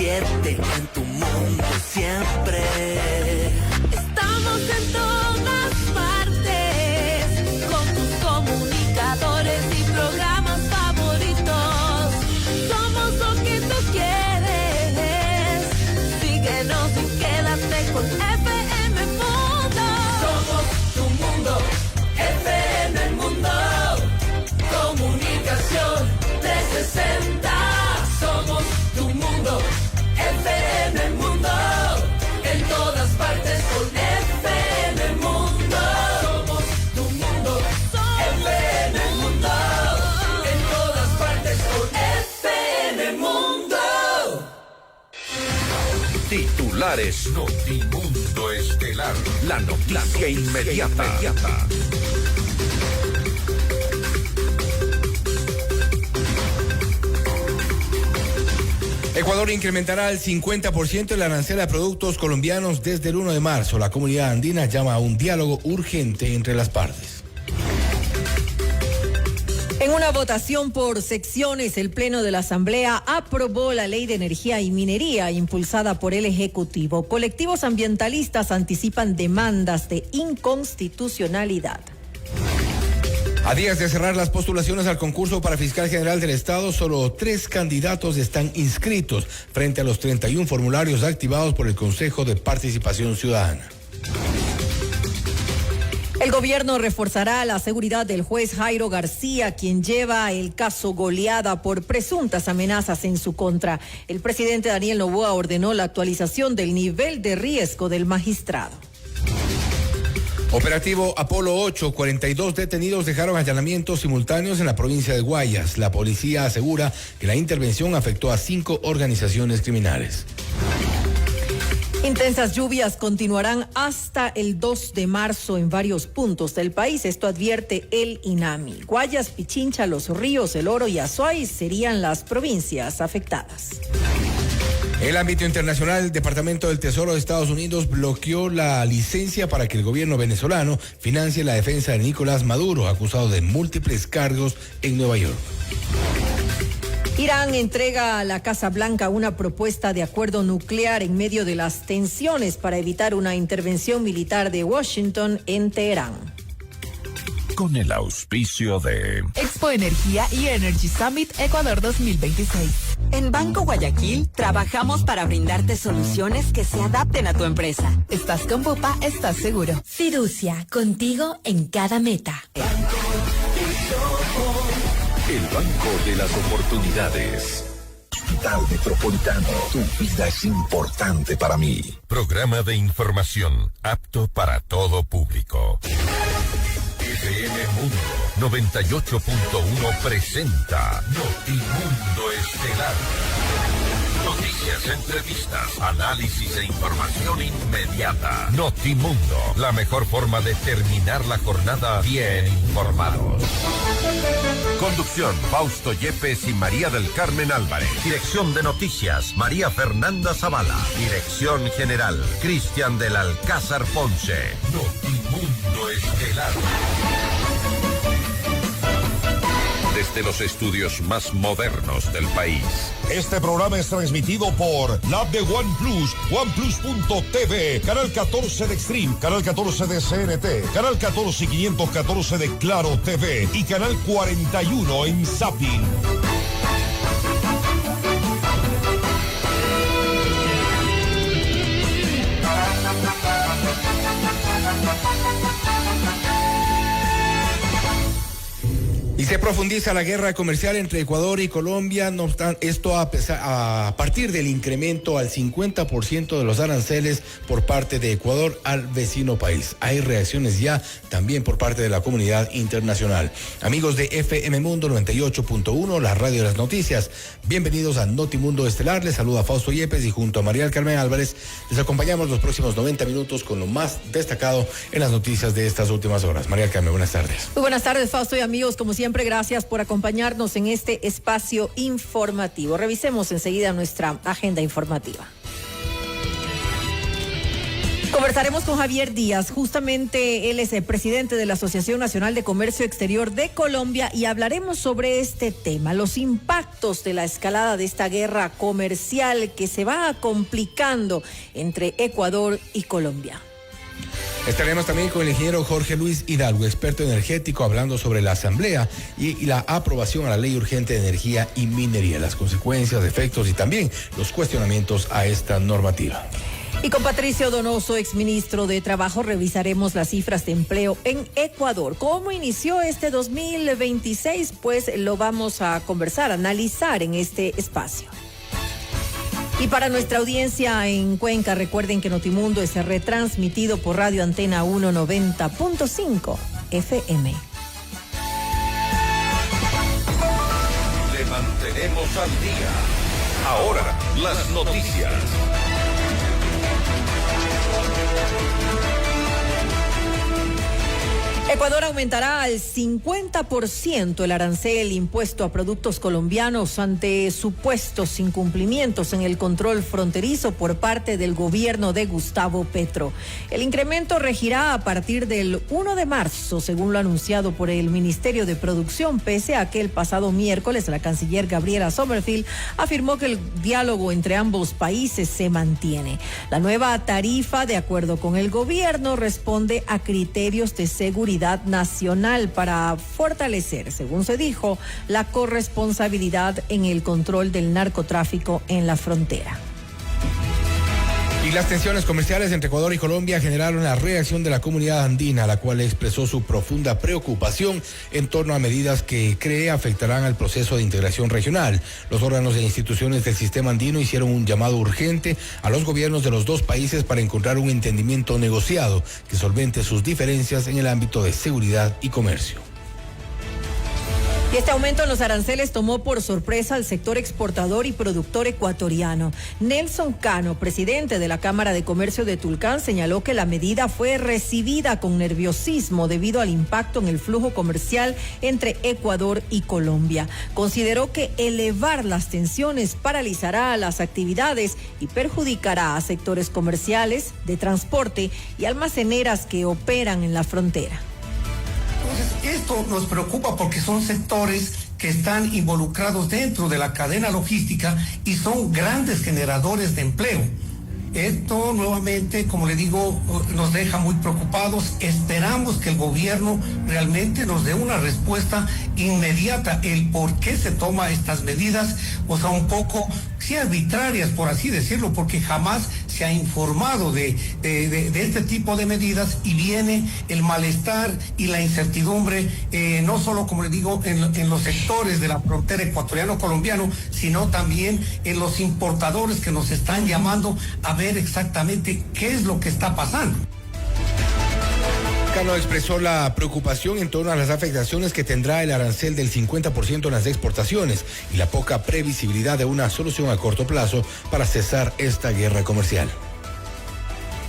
97 en tu mundo siempre. Estamos en todas partes, con tus comunicadores y programas favoritos. Somos lo que tú quieres. Síguenos y quédate con FM Mundo. Somos tu mundo, FM Mundo. Comunicación 360. Somos tu mundo, FM Mundo. En todas partes con FM Mundo. Somos tu mundo, FM Mundo. En todas partes con FM Mundo. Titulares Notimundo Estelar. La noticia inmediata. Ecuador incrementará al 50% el arancel a productos colombianos desde el 1 de marzo. La comunidad andina llama a un diálogo urgente entre las partes. En una votación por secciones, el Pleno de la Asamblea aprobó la Ley de Energía y Minería impulsada por el Ejecutivo. Colectivos ambientalistas anticipan demandas de inconstitucionalidad. A días de cerrar las postulaciones al concurso para fiscal general del Estado, solo 3 candidatos están inscritos frente a los 31 formularios activados por el Consejo de Participación Ciudadana. El gobierno reforzará la seguridad del juez Jairo García, quien lleva el caso Goleada por presuntas amenazas en su contra. El presidente Daniel Noboa ordenó la actualización del nivel de riesgo del magistrado. Operativo Apolo 8, 42 detenidos dejaron allanamientos simultáneos en la provincia de Guayas. La policía asegura que la intervención afectó a 5 organizaciones criminales. Intensas lluvias continuarán hasta el 2 de marzo en varios puntos del país. Esto advierte el INAMI. Guayas, Pichincha, Los Ríos, El Oro y Azuay serían las provincias afectadas. En el ámbito internacional, el Departamento del Tesoro de Estados Unidos bloqueó la licencia para que el gobierno venezolano financie la defensa de Nicolás Maduro, acusado de múltiples cargos en Nueva York. Irán entrega a la Casa Blanca una propuesta de acuerdo nuclear en medio de las tensiones para evitar una intervención militar de Washington en Teherán. Con el auspicio de Expo Energía y Energy Summit Ecuador 2026. En Banco Guayaquil trabajamos para brindarte soluciones que se adapten a tu empresa. Estás con Bupa, estás seguro. Fiducia, contigo en cada meta. el Banco de las Oportunidades. Hospital Metropolitano, tu vida es importante para mí. Programa de información apto para todo público. FM Mundo 98.1 presenta Notimundo Estelar. Noticias, entrevistas, análisis e información inmediata. Notimundo, la mejor forma de terminar la jornada bien informados. Conducción, Fausto Yepes y María del Carmen Álvarez. Dirección de noticias, María Fernanda Zavala. Dirección general, Cristian del Alcázar Ponce. Notimundo Estelar. Desde los estudios más modernos del país. Este programa es transmitido por la app de OnePlus, OnePlus.tv, Canal 14 de Extreme, Canal 14 de CNT, Canal 14 y 514 de Claro TV y Canal 41 en Zapping. Y se profundiza la guerra comercial entre Ecuador y Colombia, no obstante, esto a partir del incremento al 50% de los aranceles por parte de Ecuador al vecino país. Hay reacciones ya también por parte de la comunidad internacional. Amigos de FM Mundo 98.1, la radio de las noticias, bienvenidos a Notimundo Estelar. Les saluda Fausto Yepes y junto a María del Carmen Álvarez les acompañamos los próximos 90 minutos con lo más destacado en las noticias de estas últimas horas. María del Carmen, buenas tardes. Muy buenas tardes, Fausto y amigos, como siempre, gracias por acompañarnos en este espacio informativo. Revisemos enseguida nuestra agenda informativa. Conversaremos con Javier Díaz, justamente él es el presidente de la Asociación Nacional de Comercio Exterior de Colombia y hablaremos sobre este tema, los impactos de la escalada de esta guerra comercial que se va complicando entre Ecuador y Colombia. Estaremos también con el ingeniero Jorge Luis Hidalgo, experto energético, hablando sobre la asamblea y la aprobación a la ley urgente de energía y minería, las consecuencias, efectos y también los cuestionamientos a esta normativa. Y con Patricio Donoso, exministro de Trabajo, revisaremos las cifras de empleo en Ecuador. ¿Cómo inició este 2026? Pues lo vamos a conversar, analizar en este espacio. Y para nuestra audiencia en Cuenca, recuerden que Notimundo es retransmitido por Radio Antena 190.5 FM. Le mantenemos al día. Ahora, las noticias. Ecuador aumentará al 50% el arancel impuesto a productos colombianos ante supuestos incumplimientos en el control fronterizo por parte del gobierno de Gustavo Petro. El incremento regirá a partir del 1 de marzo, según lo anunciado por el Ministerio de Producción, pese a que el pasado miércoles la canciller Gabriela Sommerfield afirmó que el diálogo entre ambos países se mantiene. La nueva tarifa, de acuerdo con el gobierno, responde a criterios de seguridad nacional para fortalecer, según se dijo, la corresponsabilidad en el control del narcotráfico en la frontera. Y las tensiones comerciales entre Ecuador y Colombia generaron la reacción de la comunidad andina, la cual expresó su profunda preocupación en torno a medidas que cree afectarán al proceso de integración regional. Los órganos e instituciones del sistema andino hicieron un llamado urgente a los gobiernos de los dos países para encontrar un entendimiento negociado que solvente sus diferencias en el ámbito de seguridad y comercio. Y este aumento en los aranceles tomó por sorpresa al sector exportador y productor ecuatoriano. Nelson Cano, presidente de la Cámara de Comercio de Tulcán, señaló que la medida fue recibida con nerviosismo debido al impacto en el flujo comercial entre Ecuador y Colombia. Consideró que elevar las tensiones paralizará las actividades y perjudicará a sectores comerciales, de transporte y almaceneras que operan en la frontera. Entonces, esto nos preocupa porque son sectores que están involucrados dentro de la cadena logística y son grandes generadores de empleo. Esto nuevamente, como le digo, nos deja muy preocupados. Esperamos que el gobierno realmente nos dé una respuesta inmediata, el por qué se toma estas medidas, o sea, un poco, sí, arbitrarias, por así decirlo, porque jamás se ha informado de este tipo de medidas y viene el malestar y la incertidumbre, no solo, como le digo, en los sectores de la frontera ecuatoriano-colombiano, sino también en los importadores que nos están llamando a ver exactamente qué es lo que está pasando. Cano expresó la preocupación en torno a las afectaciones que tendrá el arancel del 50% en las exportaciones y la poca previsibilidad de una solución a corto plazo para cesar esta guerra comercial.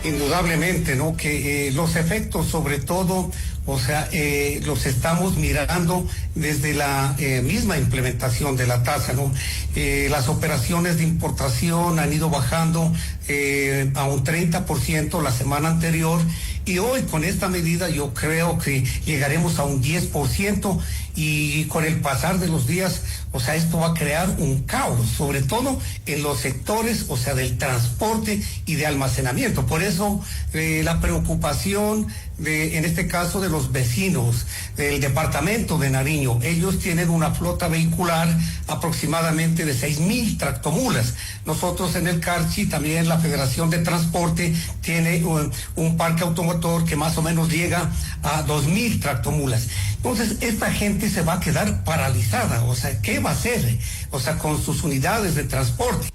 Indudablemente, ¿no? Que los efectos, sobre todo, o sea, los estamos mirando desde la misma implementación de la tasa, ¿no? Las operaciones de importación han ido bajando a un 30% la semana anterior y hoy con esta medida yo creo que llegaremos a un 10% y con el pasar de los días, o sea, esto va a crear un caos, sobre todo en los sectores, o sea, del transporte y de almacenamiento. Por eso la preocupación en este caso de los vecinos del departamento de Nariño. Ellos tienen una flota vehicular aproximadamente de 6,000 tractomulas. Nosotros en el Carchi, también la Federación de Transporte, tiene un parque automotor que más o menos llega a 2,000 tractomulas. Entonces, esta gente se va a quedar paralizada. O sea, ¿qué va a hacer? O sea, con sus unidades de transporte.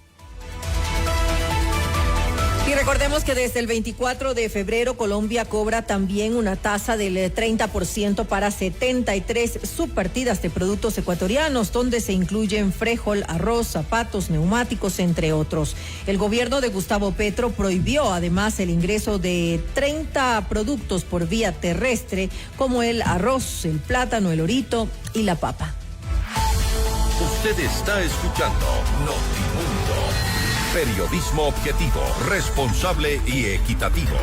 Y recordemos que desde el 24 de febrero Colombia cobra también una tasa del 30% para 73 subpartidas de productos ecuatorianos, donde se incluyen frijol, arroz, zapatos, neumáticos, entre otros. El gobierno de Gustavo Petro prohibió además el ingreso de 30 productos por vía terrestre, como el arroz, el plátano, el orito y la papa. Usted está escuchando Notimundo. Periodismo objetivo, responsable y equitativo.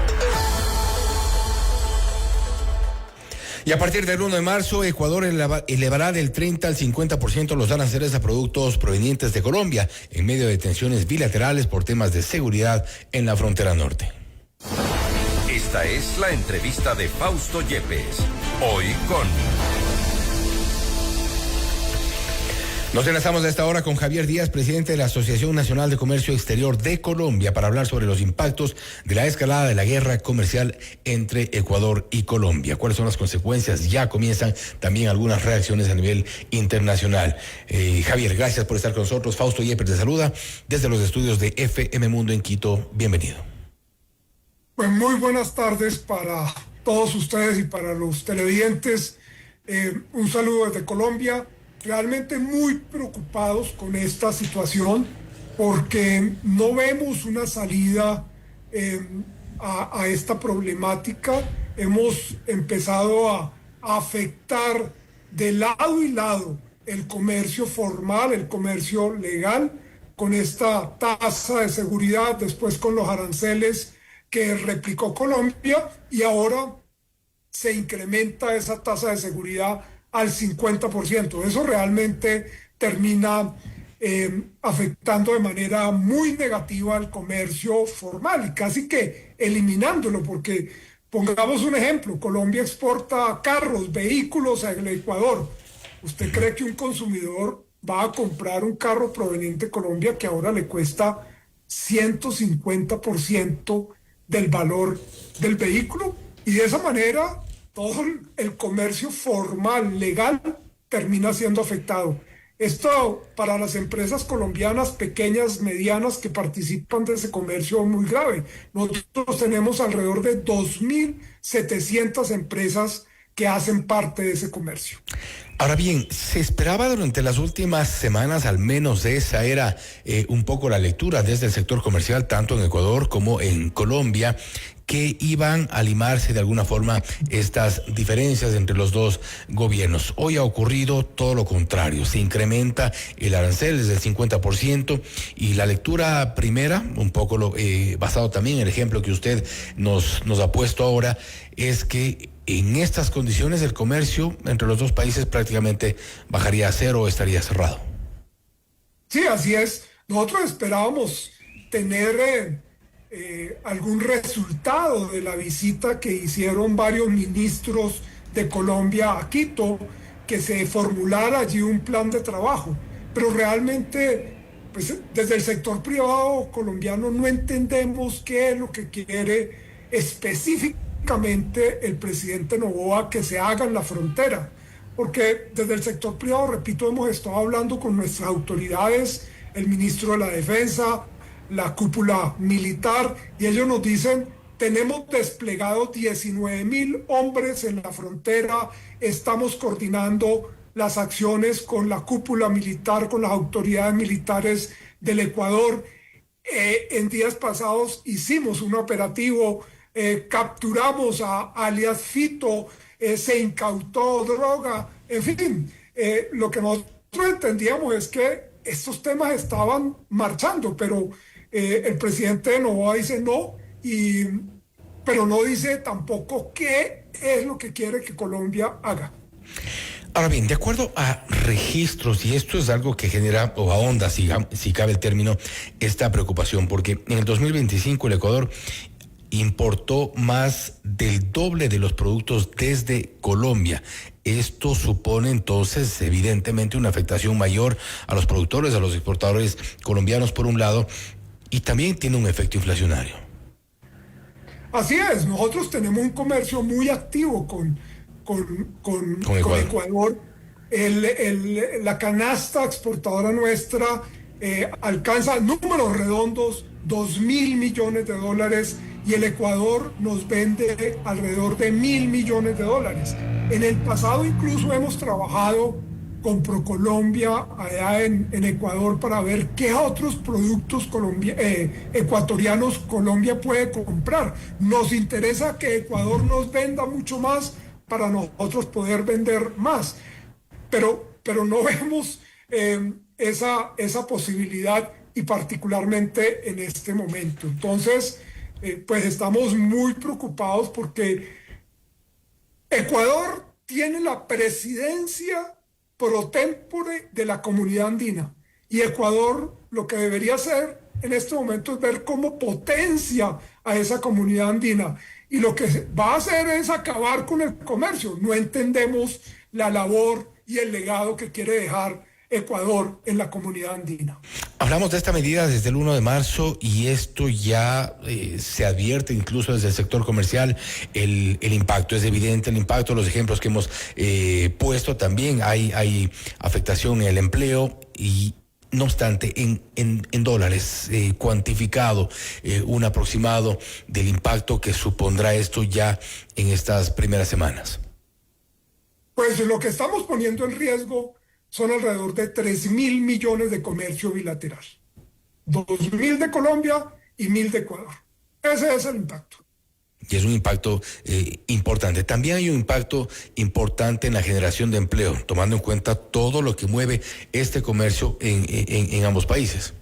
Y a partir del 1 de marzo, Ecuador elevará del 30 al 50% los aranceles a productos provenientes de Colombia, en medio de tensiones bilaterales por temas de seguridad en la frontera norte. Esta es la entrevista de Fausto Yepes. Hoy con... Nos enlazamos a esta hora con Javier Díaz, presidente de la Asociación Nacional de Comercio Exterior de Colombia, para hablar sobre los impactos de la escalada de la guerra comercial entre Ecuador y Colombia. ¿Cuáles son las consecuencias? Ya comienzan también algunas reacciones a nivel internacional. Javier, gracias por estar con nosotros. Fausto Yepes te saluda desde los estudios de FM Mundo en Quito. Bienvenido. Pues muy buenas tardes para todos ustedes y para los televidentes. Un saludo desde Colombia. Realmente muy preocupados con esta situación porque no vemos una salida a esta problemática. Hemos empezado a afectar de lado y lado el comercio formal, el comercio legal, con esta tasa de seguridad, después con los aranceles que replicó Colombia, y ahora se incrementa esa tasa de seguridad al 50%. Eso realmente termina afectando de manera muy negativa al comercio formal y casi que eliminándolo, porque pongamos un ejemplo: Colombia exporta carros, vehículos al Ecuador. ¿Usted cree que un consumidor va a comprar un carro proveniente de Colombia que ahora le cuesta 150% del valor del vehículo? Y de esa manera todo el comercio formal, legal, termina siendo afectado. Esto para las empresas colombianas pequeñas, medianas, que participan de ese comercio, es muy grave. Nosotros tenemos alrededor de 2.700 empresas que hacen parte de ese comercio. Ahora bien, se esperaba durante las últimas semanas, al menos esa era un poco la lectura desde el sector comercial, tanto en Ecuador como en Colombia, que iban a limarse de alguna forma estas diferencias entre los dos gobiernos. Hoy ha ocurrido todo lo contrario: se incrementa el arancel desde el 50%, y la lectura primera, un poco basado también en el ejemplo que usted nos ha puesto ahora, es que en estas condiciones el comercio entre los dos países prácticamente bajaría a cero o estaría cerrado. Sí, así es. Nosotros esperábamos tener algún resultado de la visita que hicieron varios ministros de Colombia a Quito, que se formulara allí un plan de trabajo, pero realmente pues, desde el sector privado colombiano no entendemos qué es lo que quiere específicamente el presidente Noboa que se haga en la frontera, porque desde el sector privado, repito, hemos estado hablando con nuestras autoridades, el ministro de la Defensa, la cúpula militar, y ellos nos dicen: tenemos desplegados 19.000 hombres en la frontera, estamos coordinando las acciones con la cúpula militar, con las autoridades militares del Ecuador. En días pasados hicimos un operativo, capturamos a alias Fito, se incautó droga, en fin, lo que nosotros entendíamos es que estos temas estaban marchando, pero el presidente de Noboa dice no, pero no dice tampoco qué es lo que quiere que Colombia haga. Ahora bien, de acuerdo a registros, y esto es algo que genera o ahonda, si cabe el término, esta preocupación, porque en el 2025 el Ecuador importó más del doble de los productos desde Colombia. Esto supone entonces evidentemente una afectación mayor a los productores, a los exportadores colombianos por un lado, y también tiene un efecto inflacionario. Así es, nosotros tenemos un comercio muy activo con Ecuador. La canasta exportadora nuestra alcanza números redondos, 2.000 millones de dólares, y el Ecuador nos vende alrededor de 1.000 millones de dólares. En el pasado incluso hemos trabajado con ProColombia allá en Ecuador para ver qué otros productos ecuatorianos Colombia puede comprar. Nos interesa que Ecuador nos venda mucho más para nosotros poder vender más, pero no vemos esa posibilidad, y particularmente en este momento. Entonces, pues estamos muy preocupados porque Ecuador tiene la presidencia pro tempore de la Comunidad Andina y Ecuador lo que debería hacer en este momento es ver cómo potencia a esa Comunidad Andina, y lo que va a hacer es acabar con el comercio. No entendemos la labor y el legado que quiere dejar Ecuador en la Comunidad Andina. Hablamos de esta medida desde el 1 de marzo y esto ya se advierte incluso desde el sector comercial. El impacto es evidente, el impacto, los ejemplos que hemos puesto también, hay afectación en el empleo y no obstante, en dólares, cuantificado un aproximado del impacto que supondrá esto ya en estas primeras semanas. Pues lo que estamos poniendo en riesgo son alrededor de 3.000 millones de comercio bilateral. 2.000 de Colombia y 1.000 de Ecuador. Ese es el impacto. Y es un impacto importante. También hay un impacto importante en la generación de empleo, tomando en cuenta todo lo que mueve este comercio en ambos países.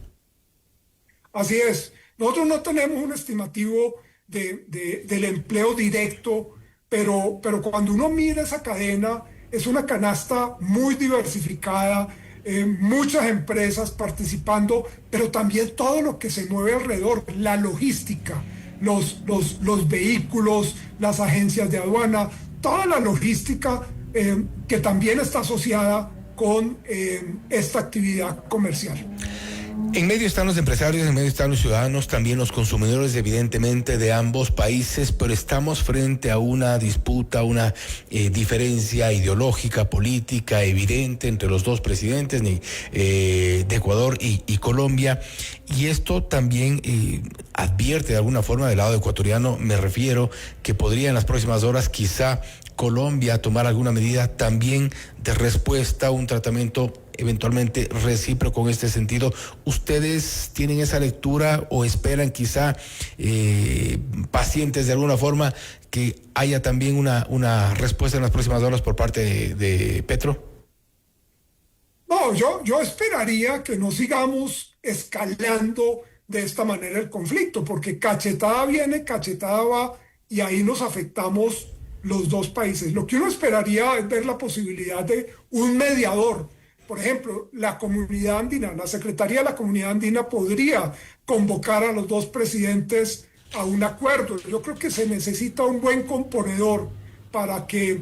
Así es. Nosotros no tenemos un estimativo del empleo directo, pero cuando uno mira esa cadena, es una canasta muy diversificada, muchas empresas participando, pero también todo lo que se mueve alrededor, la logística, los vehículos, las agencias de aduana, toda la logística que también está asociada con esta actividad comercial. En medio están los empresarios, en medio están los ciudadanos, también los consumidores, evidentemente, de ambos países, pero estamos frente a una disputa, una diferencia ideológica, política, evidente entre los dos presidentes de Ecuador y Colombia, y esto también advierte de alguna forma del lado ecuatoriano, me refiero, que podría en las próximas horas quizá Colombia tomar alguna medida también de respuesta, un tratamiento eventualmente recíproco en este sentido. ¿Ustedes tienen esa lectura o esperan quizá pacientes de alguna forma que haya también una respuesta en las próximas horas por parte de Petro? No, yo esperaría que no sigamos escalando de esta manera el conflicto, porque cachetada viene, cachetada va, y ahí nos afectamos los dos países. Lo que uno esperaría es ver la posibilidad de un mediador. Por ejemplo, la Comunidad Andina, la Secretaría de la Comunidad Andina podría convocar a los dos presidentes a un acuerdo. Yo creo que se necesita un buen componedor para que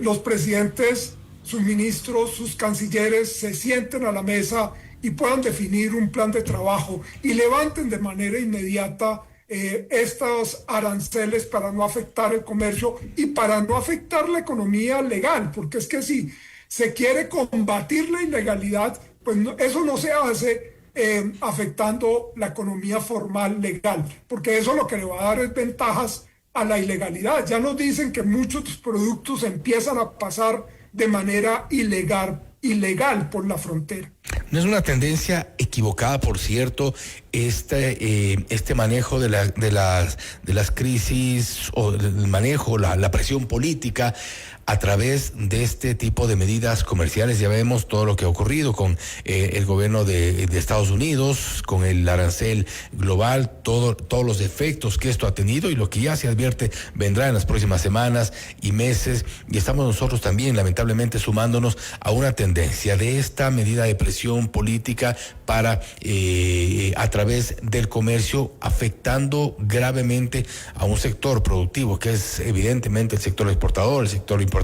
los presidentes, sus ministros, sus cancilleres se sienten a la mesa y puedan definir un plan de trabajo y levanten de manera inmediata estos aranceles para no afectar el comercio y para no afectar la economía legal, porque es que si se quiere combatir la ilegalidad, pues eso no se hace afectando la economía formal legal, porque eso lo que le va a dar es ventajas a la ilegalidad. Ya nos dicen que muchos productos empiezan a pasar de manera ilegal por la frontera. No es una tendencia equivocada, por cierto, este manejo de las crisis o el manejo, la presión política a través de este tipo de medidas comerciales. Ya vemos todo lo que ha ocurrido con el gobierno de Estados Unidos, con el arancel global, todos los efectos que esto ha tenido y lo que ya se advierte vendrá en las próximas semanas y meses. Y estamos nosotros también, lamentablemente, sumándonos a una tendencia de esta medida de presión política para, a través del comercio, afectando gravemente a un sector productivo que es evidentemente el sector exportador, el sector importador.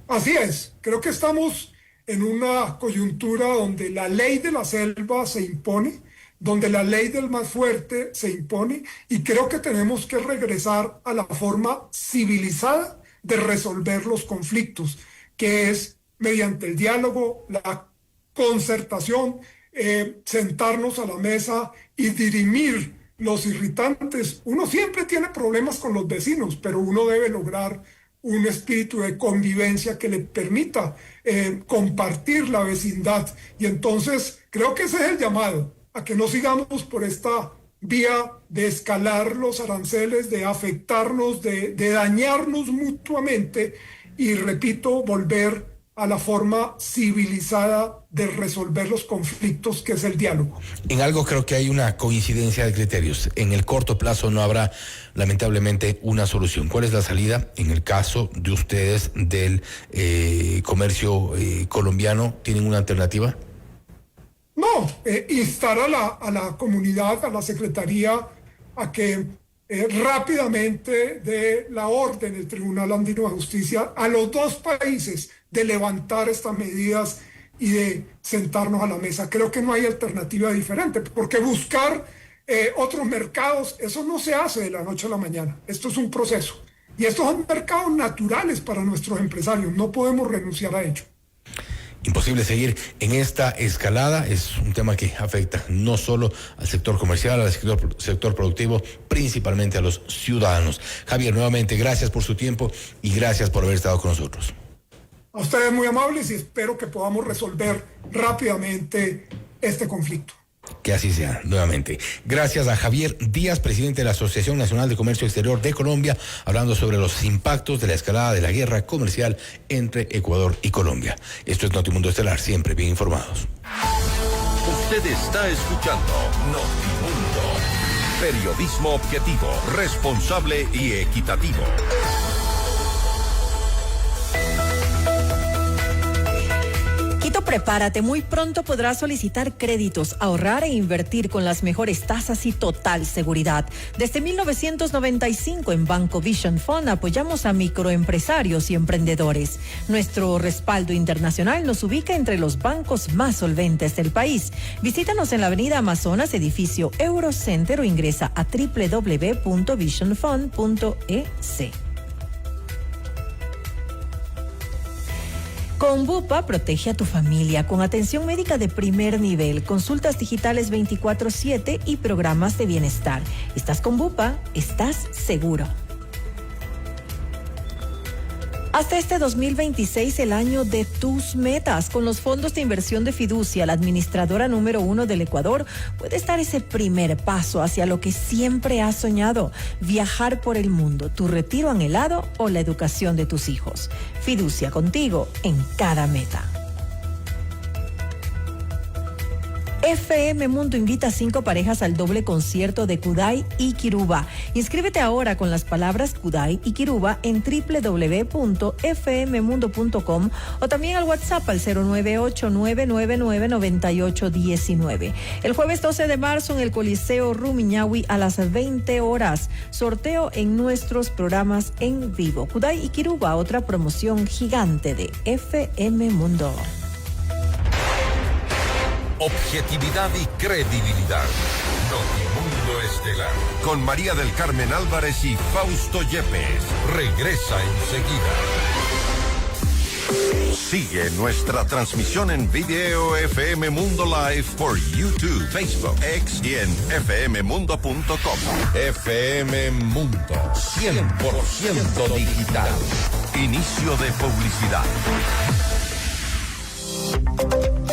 Así es, creo que estamos en una coyuntura donde la ley de la selva se impone, donde la ley del más fuerte se impone, y creo que tenemos que regresar a la forma civilizada de resolver los conflictos, que es mediante el diálogo, la concertación, sentarnos a la mesa y dirimir los irritantes. Uno siempre tiene problemas con los vecinos, pero uno debe lograr un espíritu de convivencia que le permita compartir la vecindad. Y entonces creo que ese es el llamado, a que no sigamos por esta vía de escalar los aranceles, de afectarnos, de dañarnos mutuamente y, repito, volver a la forma civilizada de resolver los conflictos, que es el diálogo. En algo creo que hay una coincidencia de criterios. En el corto plazo no habrá, lamentablemente, una solución. ¿Cuál es la salida? En el caso de ustedes del comercio colombiano, ¿tienen una alternativa? No, instar a la comunidad, a la Secretaría, a que rápidamente dé la orden del Tribunal Andino de Justicia a los dos países de levantar estas medidas y de sentarnos a la mesa. Creo que no hay alternativa diferente, porque buscar otros mercados, eso no se hace de la noche a la mañana. Esto es un proceso. Y estos son mercados naturales para nuestros empresarios. No podemos renunciar a ello. Imposible seguir en esta escalada. Es un tema que afecta no solo al sector comercial, al sector productivo, principalmente a los ciudadanos. Javier, nuevamente, gracias por su tiempo y gracias por haber estado con nosotros. A ustedes muy amables y espero que podamos resolver rápidamente este conflicto. Que así sea, nuevamente. Gracias a Javier Díaz, presidente de la Asociación Nacional de Comercio Exterior de Colombia, hablando sobre los impactos de la escalada de la guerra comercial entre Ecuador y Colombia. Esto es Notimundo Estelar, siempre bien informados. Usted está escuchando Notimundo. Periodismo objetivo, responsable y equitativo. Prepárate, muy pronto podrás solicitar créditos, ahorrar e invertir con las mejores tasas y total seguridad. Desde 1995 en Banco Vision Fund apoyamos a microempresarios y emprendedores. Nuestro respaldo internacional nos ubica entre los bancos más solventes del país. Visítanos en la avenida Amazonas, edificio Eurocenter, o ingresa a www.visionfund.es. Con Bupa, protege a tu familia con atención médica de primer nivel, consultas digitales 24/7 y programas de bienestar. Estás con Bupa, estás seguro. Hasta este 2026, el año de tus metas. Con los fondos de inversión de Fiducia, la administradora número 1 del Ecuador, puedes dar ese primer paso hacia lo que siempre has soñado: viajar por el mundo, tu retiro anhelado o la educación de tus hijos. Fiducia, contigo en cada meta. FM Mundo invita a 5 parejas al doble concierto de Kudai y Kiruba. Inscríbete ahora con las palabras Kudai y Kiruba en www.fmmundo.com o también al WhatsApp al 098-999-9819. El jueves 12 de marzo en el Coliseo Rumiñahui a las 20 horas. Sorteo en nuestros programas en vivo. Kudai y Kiruba, otra promoción gigante de FM Mundo. Objetividad y credibilidad. Notimundo Estelar. Con María del Carmen Álvarez y Fausto Yepes. Regresa enseguida. Sigue nuestra transmisión en video FM Mundo Live por YouTube, Facebook, X y en fmmundo.com. FM Mundo, 100% digital. Inicio de publicidad.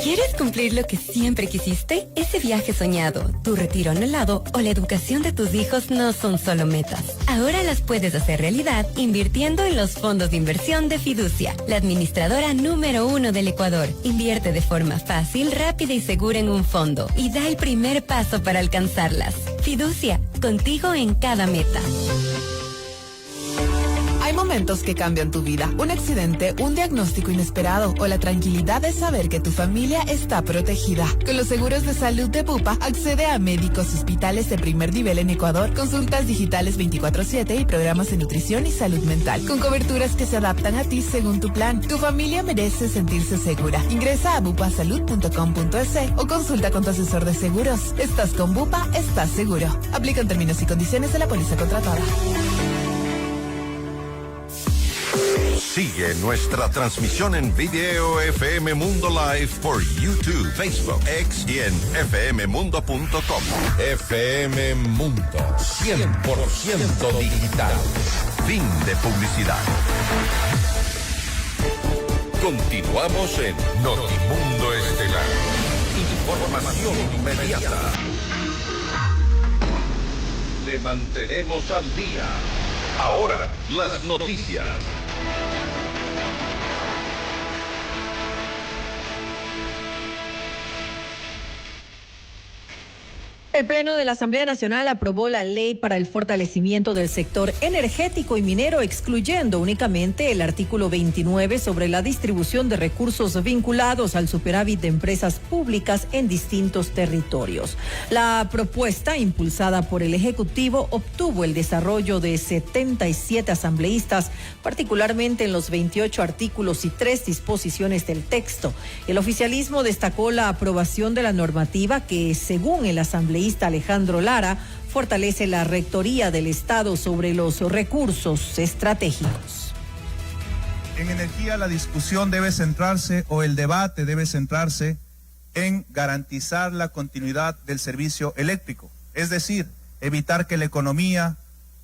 ¿Quieres cumplir lo que siempre quisiste? Ese viaje soñado, tu retiro anhelado o la educación de tus hijos no son solo metas. Ahora las puedes hacer realidad invirtiendo en los fondos de inversión de Fiducia, la administradora número 1 del Ecuador. Invierte de forma fácil, rápida y segura en un fondo y da el primer paso para alcanzarlas. Fiducia, contigo en cada meta. Hay momentos que cambian tu vida. Un accidente, un diagnóstico inesperado o la tranquilidad de saber que tu familia está protegida. Con los seguros de salud de Bupa, accede a médicos y hospitales de primer nivel en Ecuador, consultas digitales 24/7 y programas de nutrición y salud mental, con coberturas que se adaptan a ti según tu plan. Tu familia merece sentirse segura. Ingresa a bupasalud.com.es o consulta con tu asesor de seguros. Estás con Bupa, estás seguro. Aplican términos y condiciones de la póliza contratada. Sigue nuestra transmisión en video FM Mundo Live por YouTube, Facebook, X y en fmmundo.com. FM Mundo, 100% digital. Fin de publicidad. Continuamos en Notimundo Estelar. Información inmediata. Le mantenemos al día. Ahora, las noticias. El Pleno de la Asamblea Nacional aprobó la ley para el fortalecimiento del sector energético y minero, excluyendo únicamente el artículo 29 sobre la distribución de recursos vinculados al superávit de empresas públicas en distintos territorios. La propuesta, impulsada por el Ejecutivo, obtuvo el desarrollo de 77 asambleístas, particularmente en los 28 artículos y 3 disposiciones del texto. El oficialismo destacó la aprobación de la normativa que, según el asambleísta Alejandro Lara, fortalece la rectoría del Estado sobre los recursos estratégicos. En energía la discusión debe centrarse, o el debate debe centrarse en garantizar la continuidad del servicio eléctrico, es decir, evitar que la economía,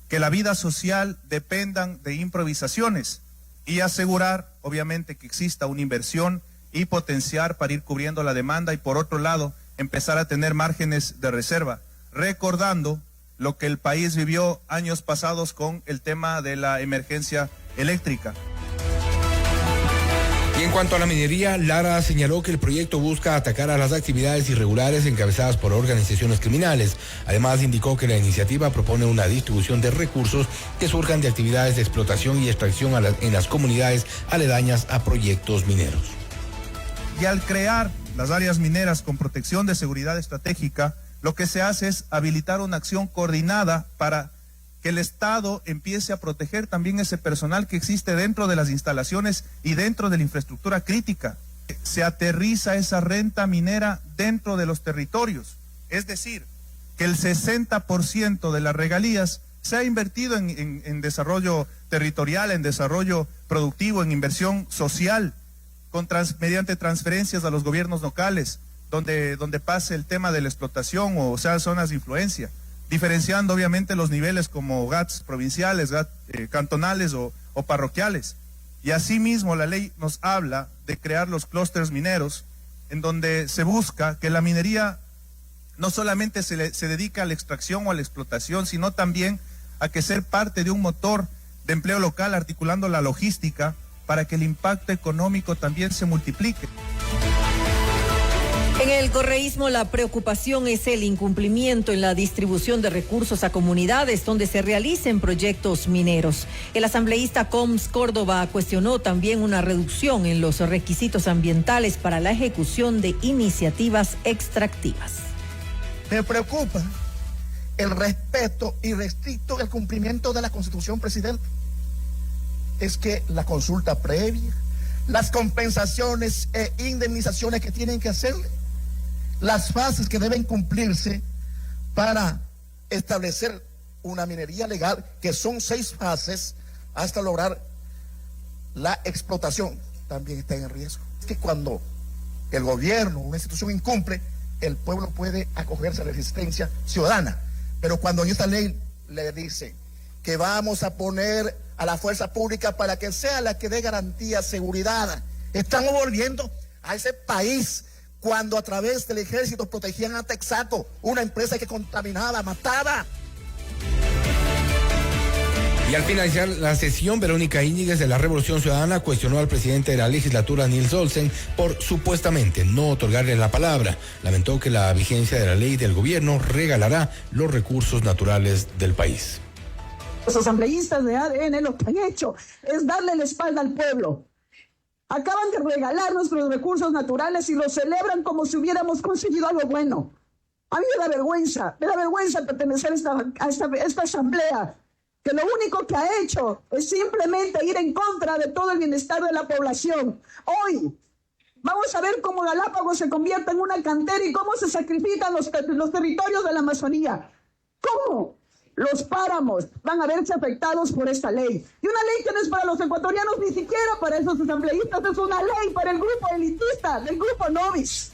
que la vida social dependan de improvisaciones y asegurar, obviamente, que exista una inversión y potenciar para ir cubriendo la demanda y, por otro lado, empezar a tener márgenes de reserva, recordando lo que el país vivió años pasados con el tema de la emergencia eléctrica. Y en cuanto a la minería, Lara señaló que el proyecto busca atacar a las actividades irregulares encabezadas por organizaciones criminales. Además, indicó que la iniciativa propone una distribución de recursos que surjan de actividades de explotación y extracción en las comunidades aledañas a proyectos mineros. Y al crear las áreas mineras con protección de seguridad estratégica, lo que se hace es habilitar una acción coordinada para que el Estado empiece a proteger también ese personal que existe dentro de las instalaciones y dentro de la infraestructura crítica. Se aterriza esa renta minera dentro de los territorios, es decir, que el 60% de las regalías se ha invertido en desarrollo territorial, en desarrollo productivo, en inversión social, mediante transferencias a los gobiernos locales, donde pase el tema de la explotación o sea zonas de influencia, diferenciando obviamente los niveles como GATs provinciales, GATs cantonales o parroquiales. Y asimismo la ley nos habla de crear los clústeres mineros, en donde se busca que la minería no solamente se dedica a la extracción o a la explotación, sino también a que ser parte de un motor de empleo local, articulando la logística, para que el impacto económico también se multiplique. En el correísmo, la preocupación es el incumplimiento en la distribución de recursos a comunidades donde se realicen proyectos mineros. El asambleísta Coms Córdoba cuestionó también una reducción en los requisitos ambientales para la ejecución de iniciativas extractivas. Me preocupa el respeto irrestricto del cumplimiento de la Constitución, presidente. Es que la consulta previa, las compensaciones e indemnizaciones que tienen que hacerle, las fases que deben cumplirse para establecer una minería legal, que son 6 fases, hasta lograr la explotación, también está en riesgo. Es que cuando el gobierno, una institución incumple, el pueblo puede acogerse a la resistencia ciudadana, pero cuando en esta ley le dice que vamos a poner a la fuerza pública para que sea la que dé garantía, seguridad, estamos volviendo a ese país cuando a través del ejército protegían a Texaco, una empresa que contaminaba, mataba. Y al finalizar la sesión, Verónica Íñiguez de la Revolución Ciudadana cuestionó al presidente de la legislatura, Nils Olsen, por supuestamente no otorgarle la palabra. Lamentó que la vigencia de la ley del gobierno regalará los recursos naturales del país. Los asambleístas de ADN lo que han hecho es darle la espalda al pueblo. Acaban de regalar nuestros recursos naturales y los celebran como si hubiéramos conseguido algo bueno. A mí me da vergüenza pertenecer a esta asamblea, que lo único que ha hecho es simplemente ir en contra de todo el bienestar de la población. Hoy vamos a ver cómo Galápagos se convierte en una cantera y cómo se sacrifican los territorios de la Amazonía. ¿Cómo? Los páramos van a verse afectados por esta ley. Y una ley que no es para los ecuatorianos, ni siquiera para esos asambleístas, es una ley para el grupo elitista, del grupo Novis.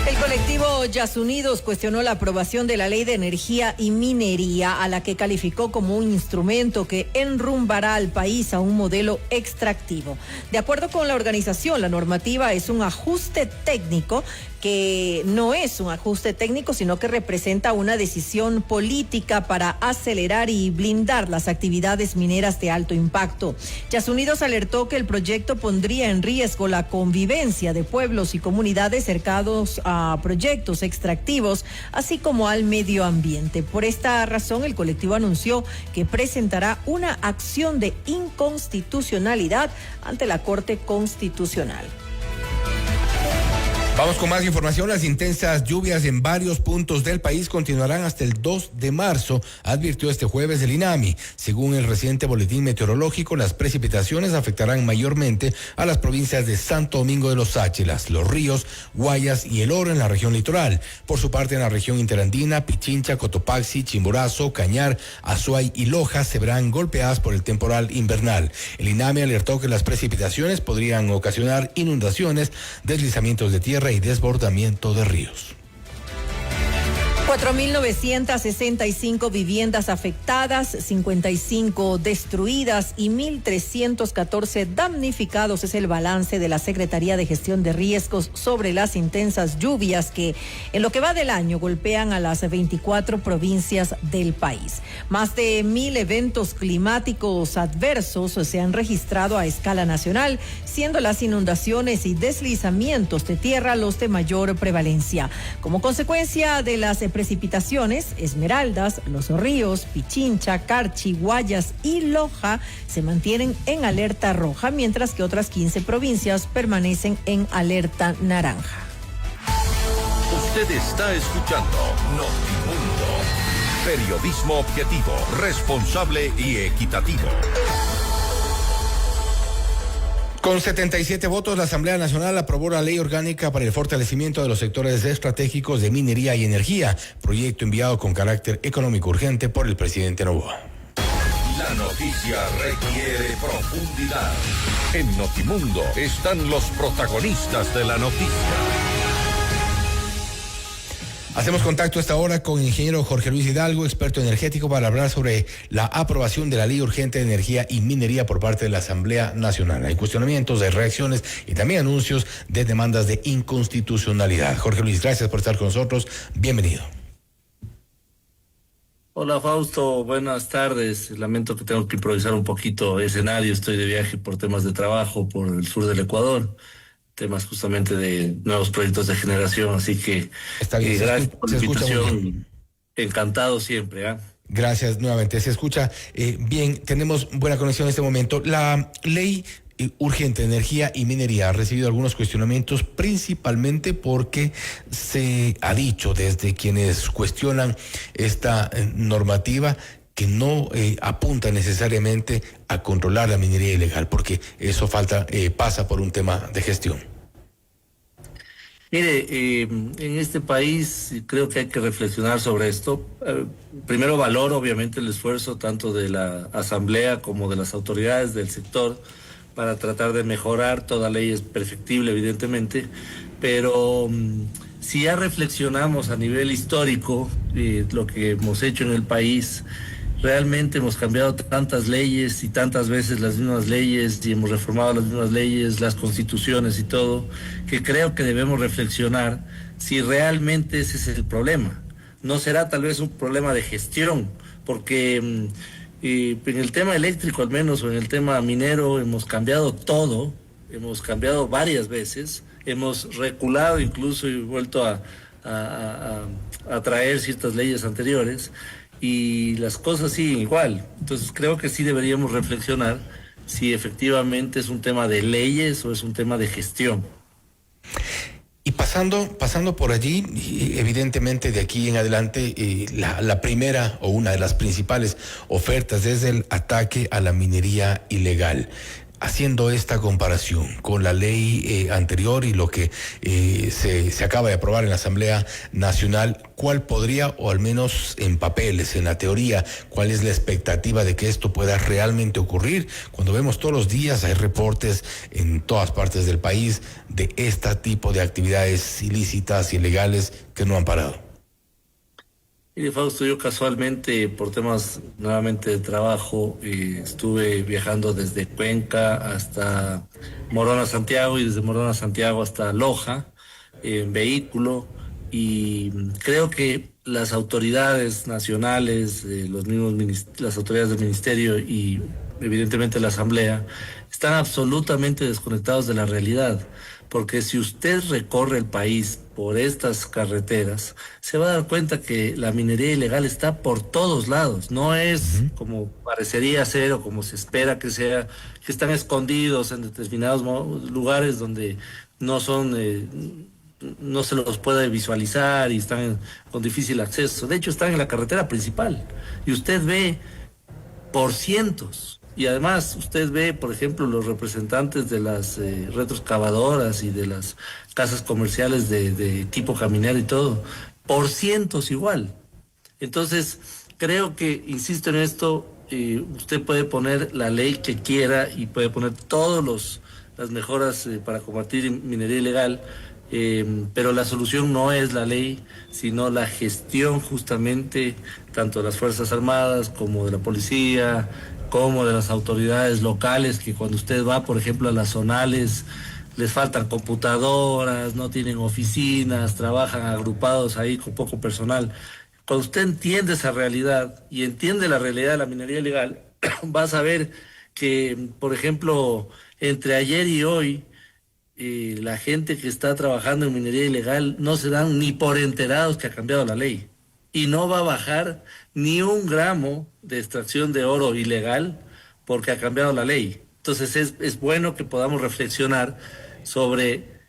El colectivo Yas Unidos cuestionó la aprobación de la Ley de Energía y Minería, a la que calificó como un instrumento que enrumbará al país a un modelo extractivo. De acuerdo con la organización, la normativa es un ajuste técnico que no es un ajuste técnico, sino que representa una decisión política para acelerar y blindar las actividades mineras de alto impacto. Yas Unidos alertó que el proyecto pondría en riesgo la convivencia de pueblos y comunidades cercanos a proyectos proyectos extractivos, así como al medio ambiente. Por esta razón, el colectivo anunció que presentará una acción de inconstitucionalidad ante la Corte Constitucional. Vamos con más información. Las intensas lluvias en varios puntos del país continuarán hasta el 2 de marzo, advirtió este jueves el INAMI. Según el reciente boletín meteorológico, las precipitaciones afectarán mayormente a las provincias de Santo Domingo de los Sáchilas, Los Ríos, Guayas y El Oro en la región litoral. Por su parte, en la región interandina, Pichincha, Cotopaxi, Chimborazo, Cañar, Azuay y Loja se verán golpeadas por el temporal invernal. El INAMI alertó que las precipitaciones podrían ocasionar inundaciones, deslizamientos de tierra y desbordamiento de ríos. 4.965 viviendas afectadas, 55 destruidas y 1.314 damnificados es el balance de la Secretaría de Gestión de Riesgos sobre las intensas lluvias que en lo que va del año golpean a las 24 provincias del país. Más de 1.000 eventos climáticos adversos se han registrado a escala nacional, siendo las inundaciones y deslizamientos de tierra los de mayor prevalencia. Como consecuencia de las precipitaciones, Esmeraldas, Los Ríos, Pichincha, Carchi, Guayas y Loja se mantienen en alerta roja, mientras que otras 15 provincias permanecen en alerta naranja. Usted está escuchando Notimundo. Periodismo objetivo, responsable y equitativo. Con 77 votos, la Asamblea Nacional aprobó la Ley Orgánica para el fortalecimiento de los sectores estratégicos de minería y energía, proyecto enviado con carácter económico urgente por el presidente Noboa. La noticia requiere profundidad. En Notimundo están los protagonistas de la noticia. Hacemos contacto a esta hora con el ingeniero Jorge Luis Hidalgo, experto energético, para hablar sobre la aprobación de la Ley Urgente de Energía y Minería por parte de la Asamblea Nacional. Hay cuestionamientos, hay reacciones y también anuncios de demandas de inconstitucionalidad. Jorge Luis, gracias por estar con nosotros. Bienvenido. Hola Fausto, buenas tardes. Lamento que tengo que improvisar un poquito escenario. Estoy de viaje por temas de trabajo por el sur del Ecuador. Temas justamente de nuevos proyectos de generación, así que está bien, gracias por la invitación, encantado siempre. Gracias nuevamente, se escucha bien, tenemos buena conexión en este momento. La ley urgente de energía y minería ha recibido algunos cuestionamientos, principalmente porque se ha dicho desde quienes cuestionan esta normativa que no apunta necesariamente a controlar la minería ilegal, porque eso pasa por un tema de gestión. Mire, en este país creo que hay que reflexionar sobre esto. Primero valoro obviamente el esfuerzo tanto de la Asamblea como de las autoridades del sector para tratar de mejorar. Toda ley es perfectible evidentemente, pero si ya reflexionamos a nivel histórico lo que hemos hecho en el país, realmente hemos cambiado tantas leyes y tantas veces las mismas leyes y hemos reformado las mismas leyes, las constituciones y todo, que creo que debemos reflexionar si realmente ese es el problema. No será tal vez un problema de gestión, porque en el tema eléctrico al menos o en el tema minero hemos cambiado todo, hemos cambiado varias veces, hemos reculado incluso y vuelto a traer ciertas leyes anteriores, y las cosas siguen igual. Entonces creo que sí deberíamos reflexionar si efectivamente es un tema de leyes o es un tema de gestión. Y pasando por allí, evidentemente de aquí en adelante, la primera o una de las principales ofertas es el ataque a la minería ilegal. Haciendo esta comparación con la ley anterior y lo que se acaba de aprobar en la Asamblea Nacional, ¿cuál podría, o al menos en papeles, en la teoría, cuál es la expectativa de que esto pueda realmente ocurrir? Cuando vemos todos los días, hay reportes en todas partes del país de este tipo de actividades ilícitas, ilegales, que no han parado. Mire, Fausto, yo casualmente, por temas nuevamente de trabajo, estuve viajando desde Cuenca hasta Morona, Santiago, y desde Morona, Santiago hasta Loja, en vehículo, y creo que las autoridades nacionales, las autoridades del ministerio y evidentemente la Asamblea, están absolutamente desconectados de la realidad, porque si usted recorre el país por estas carreteras, se va a dar cuenta que la minería ilegal está por todos lados, no es como parecería ser o como se espera que sea, que están escondidos en determinados lugares donde no son, no se los puede visualizar y están con difícil acceso. De hecho, están en la carretera principal y usted ve por cientos. Y además usted ve, por ejemplo, los representantes de las retroexcavadoras y de las casas comerciales de tipo caminero y todo, por cientos igual. Entonces, creo que, insisto en esto, usted puede poner la ley que quiera y puede poner todas las mejoras para combatir minería ilegal, pero la solución no es la ley, sino la gestión justamente tanto de las Fuerzas Armadas como de la policía, como de las autoridades locales, que cuando usted va, por ejemplo, a las zonales, les faltan computadoras, no tienen oficinas, trabajan agrupados ahí con poco personal. Cuando usted entiende esa realidad y entiende la realidad de la minería ilegal, va a saber que, por ejemplo, entre ayer y hoy, la gente que está trabajando en minería ilegal no se dan ni por enterados que ha cambiado la ley. Y no va a bajar ni un gramo de extracción de oro ilegal porque ha cambiado la ley. Entonces es bueno que podamos reflexionar sobre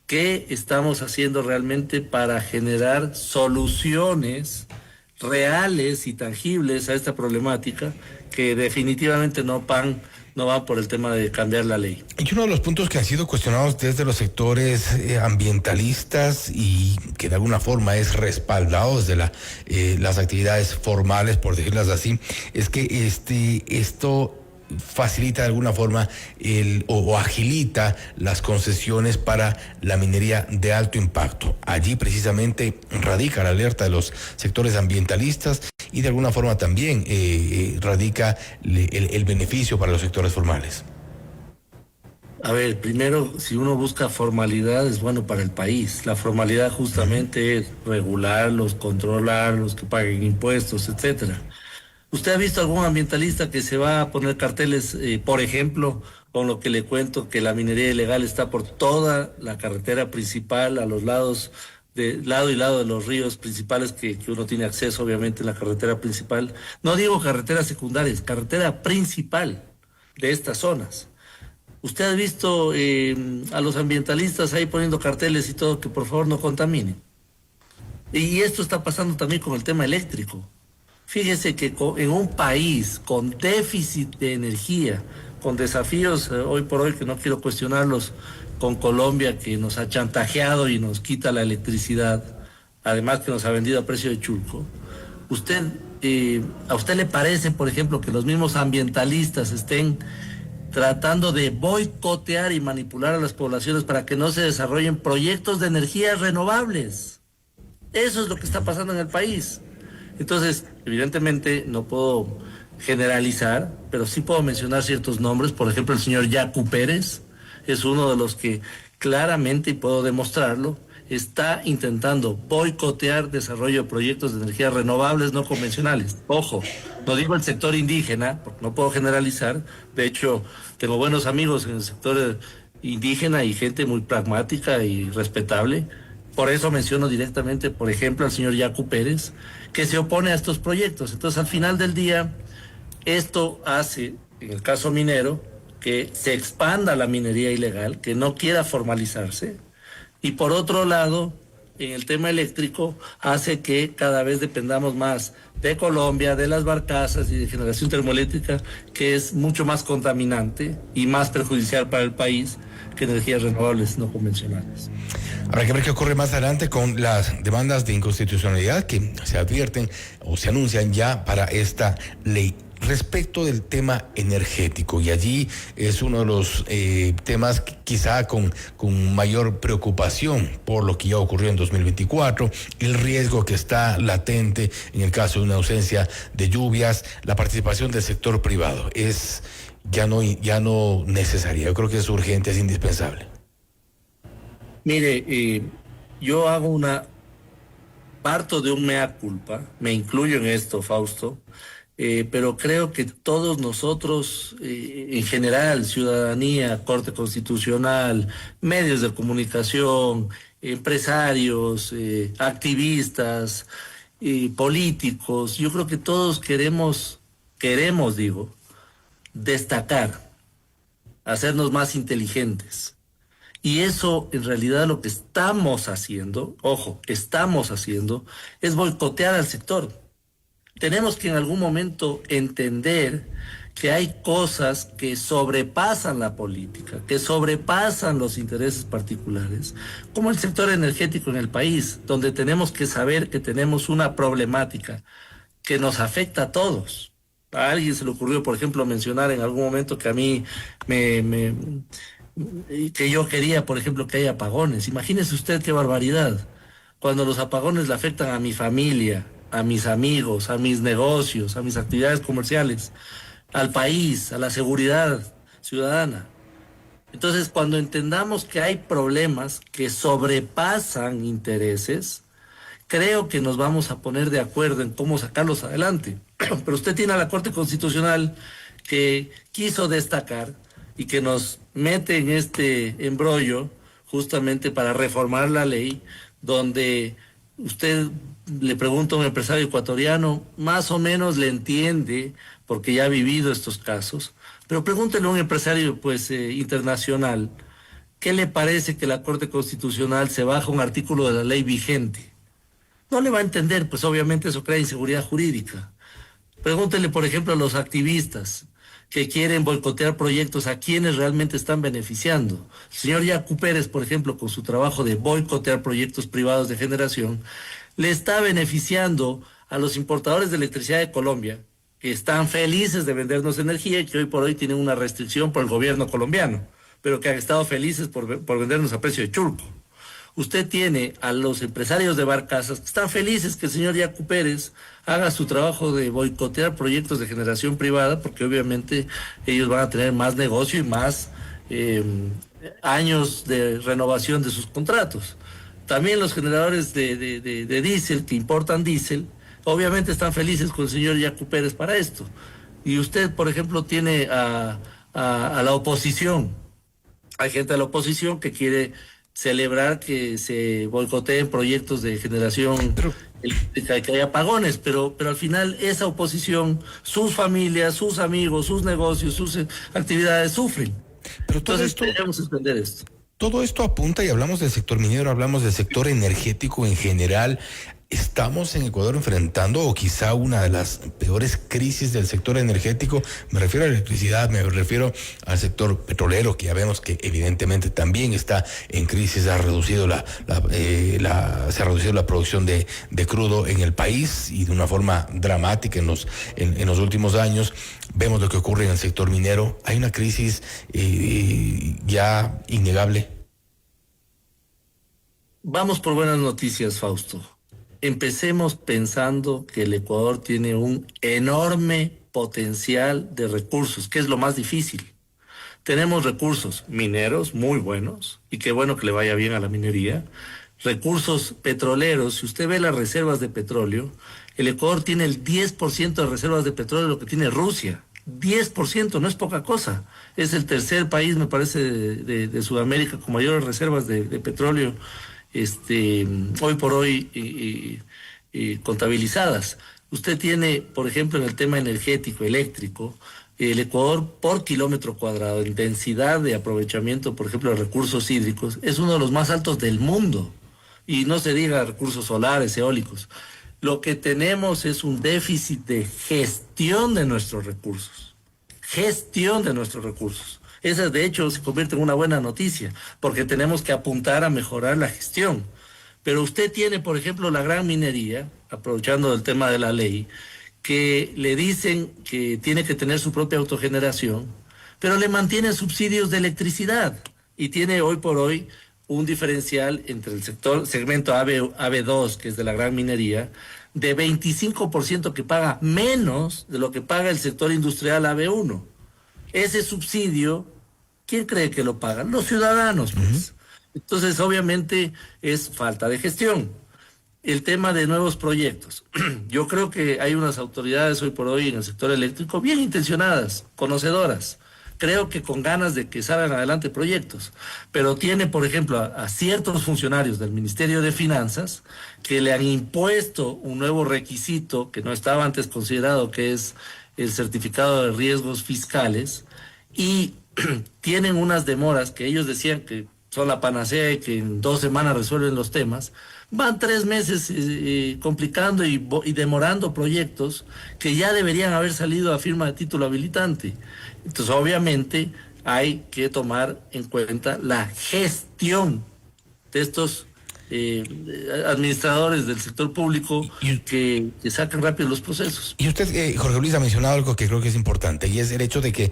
qué estamos haciendo realmente para generar soluciones reales y tangibles a esta problemática que definitivamente no van por el tema de cambiar la ley. Y uno de los puntos que han sido cuestionados desde los sectores ambientalistas y que de alguna forma es respaldado desde las actividades formales, por decirlas así, es que esto facilita de alguna forma o agilita las concesiones para la minería de alto impacto. Allí precisamente radica la alerta de los sectores ambientalistas y de alguna forma también radica el beneficio para los sectores formales. A ver, primero, si uno busca formalidad, es bueno para el país. La formalidad justamente es regularlos, controlarlos, que paguen impuestos, etcétera. ¿Usted ha visto algún ambientalista que se va a poner carteles, por ejemplo, con lo que le cuento, que la minería ilegal está por toda la carretera principal, a los lados, lado y lado de los ríos principales que uno tiene acceso, obviamente, en la carretera principal? No digo carreteras secundarias, carretera principal de estas zonas. ¿Usted ha visto a los ambientalistas ahí poniendo carteles y todo que por favor no contaminen? Y esto está pasando también con el tema eléctrico. Fíjese que en un país con déficit de energía, con desafíos hoy por hoy que no quiero cuestionarlos, con Colombia que nos ha chantajeado y nos quita la electricidad, además que nos ha vendido a precio de chulco, ¿a usted le parece, por ejemplo, que los mismos ambientalistas estén tratando de boicotear y manipular a las poblaciones para que no se desarrollen proyectos de energías renovables? Eso es lo que está pasando en el país. Entonces, evidentemente no puedo generalizar, pero sí puedo mencionar ciertos nombres. Por ejemplo, el señor Yacu Pérez es uno de los que claramente, y puedo demostrarlo, está intentando boicotear desarrollo de proyectos de energías renovables no convencionales. Ojo, no digo el sector indígena, porque no puedo generalizar. De hecho, tengo buenos amigos en el sector indígena y gente muy pragmática y respetable. Por eso menciono directamente, por ejemplo, al señor Yacu Pérez, que se opone a estos proyectos. Entonces, al final del día, esto hace, en el caso minero, que se expanda la minería ilegal, que no quiera formalizarse. Y por otro lado, en el tema eléctrico, hace que cada vez dependamos más de Colombia, de las barcazas y de generación termoeléctrica, que es mucho más contaminante y más perjudicial para el país que energías renovables no convencionales. Habrá que ver qué ocurre más adelante con las demandas de inconstitucionalidad que se advierten o se anuncian ya para esta ley. Respecto del tema energético, y allí es uno de los temas quizá con mayor preocupación por lo que ya ocurrió en 2024, el riesgo que está latente en el caso de una ausencia de lluvias, la participación del sector privado es ya no necesaria. Yo creo que es urgente, es indispensable. Mire, yo parto de un mea culpa, me incluyo en esto, Fausto. pero creo que todos nosotros, en general, ciudadanía, Corte Constitucional, medios de comunicación, empresarios, activistas, políticos, yo creo que todos queremos, destacar, hacernos más inteligentes. Y eso, en realidad, lo que estamos haciendo, es boicotear al sector. Tenemos que en algún momento entender que hay cosas que sobrepasan la política, que sobrepasan los intereses particulares, como el sector energético en el país, donde tenemos que saber que tenemos una problemática que nos afecta a todos. A alguien se le ocurrió, por ejemplo, mencionar en algún momento que a mí que yo quería, por ejemplo, que haya apagones. Imagínese usted qué barbaridad. Cuando los apagones le afectan a mi familia, a mis amigos, a mis negocios, a mis actividades comerciales, al país, a la seguridad ciudadana. Entonces, cuando entendamos que hay problemas que sobrepasan intereses, creo que nos vamos a poner de acuerdo en cómo sacarlos adelante. Pero usted tiene a la Corte Constitucional que quiso destacar y que nos mete en este embrollo justamente para reformar la ley, donde usted le pregunta a un empresario ecuatoriano, más o menos le entiende, porque ya ha vivido estos casos, pero pregúntele a un empresario internacional, ¿qué le parece que la Corte Constitucional se baja un artículo de la ley vigente? No le va a entender, pues obviamente eso crea inseguridad jurídica. Pregúntele, por ejemplo, a los activistas que quieren boicotear proyectos, a quienes realmente están beneficiando. El señor Yacu Pérez, por ejemplo, con su trabajo de boicotear proyectos privados de generación, le está beneficiando a los importadores de electricidad de Colombia, que están felices de vendernos energía y que hoy por hoy tienen una restricción por el gobierno colombiano, pero que han estado felices por vendernos a precio de churco. Usted tiene a los empresarios de barcazas que están felices que el señor Yacu Pérez haga su trabajo de boicotear proyectos de generación privada, porque obviamente ellos van a tener más negocio y más años de renovación de sus contratos. También los generadores de diésel que importan diésel, obviamente están felices con el señor Yacu Pérez para esto. Y usted, por ejemplo, tiene a la oposición. Hay gente de la oposición que quiere celebrar que se boicoteen proyectos de generación eléctrica, que haya apagones, pero al final esa oposición, sus familias, sus amigos, sus negocios, sus actividades sufren. Pero todo entonces debemos entender esto. Todo esto apunta, y hablamos del sector minero, hablamos del sector energético en general. Estamos en Ecuador enfrentando, o quizá una de las peores crisis del sector energético. Me refiero a la electricidad, me refiero al sector petrolero, que ya vemos que evidentemente también está en crisis. Se ha reducido la producción de crudo en el país, y de una forma dramática en los últimos años. Vemos lo que ocurre en el sector minero. Hay una crisis ya innegable. Vamos por buenas noticias, Fausto. Empecemos pensando que el Ecuador tiene un enorme potencial de recursos, que es lo más difícil. Tenemos recursos mineros muy buenos, y qué bueno que le vaya bien a la minería. Recursos petroleros, si usted ve las reservas de petróleo, el Ecuador tiene el 10% de reservas de petróleo de lo que tiene Rusia. 10%, no es poca cosa. Es el tercer país, me parece, de Sudamérica con mayores reservas de petróleo hoy por hoy contabilizadas. Usted tiene, por ejemplo, en el tema energético, eléctrico, el Ecuador por kilómetro cuadrado, en densidad de aprovechamiento, por ejemplo, de recursos hídricos, es uno de los más altos del mundo. Y no se diga recursos solares, eólicos. Lo que tenemos es un déficit de gestión de nuestros recursos. Gestión de nuestros recursos. Esa, de hecho, se convierte en una buena noticia, porque tenemos que apuntar a mejorar la gestión. Pero usted tiene, por ejemplo, la gran minería, aprovechando el tema de la ley, que le dicen que tiene que tener su propia autogeneración, pero le mantienen subsidios de electricidad, y tiene hoy por hoy un diferencial entre el segmento AB2, que es de la gran minería, de 25% que paga menos de lo que paga el sector industrial AB1. Ese subsidio, ¿quién cree que lo pagan? Los ciudadanos, pues. Entonces, obviamente, es falta de gestión. el tema de nuevos proyectos. Yo creo que hay unas autoridades hoy por hoy en el sector eléctrico bien intencionadas, conocedoras, creo que con ganas de que salgan adelante proyectos, pero tiene, por ejemplo, a ciertos funcionarios del Ministerio de Finanzas que le han impuesto un nuevo requisito que no estaba antes considerado, que es el certificado de riesgos fiscales, y tienen unas demoras que ellos decían que son la panacea y que en 2 semanas resuelven los temas. Van 3 meses complicando y demorando proyectos que ya deberían haber salido a firma de título habilitante. Entonces, obviamente, hay que tomar en cuenta la gestión de estos administradores del sector público que sacan rápido los procesos. Y usted, Jorge Luis, ha mencionado algo que creo que es importante, y es el hecho de que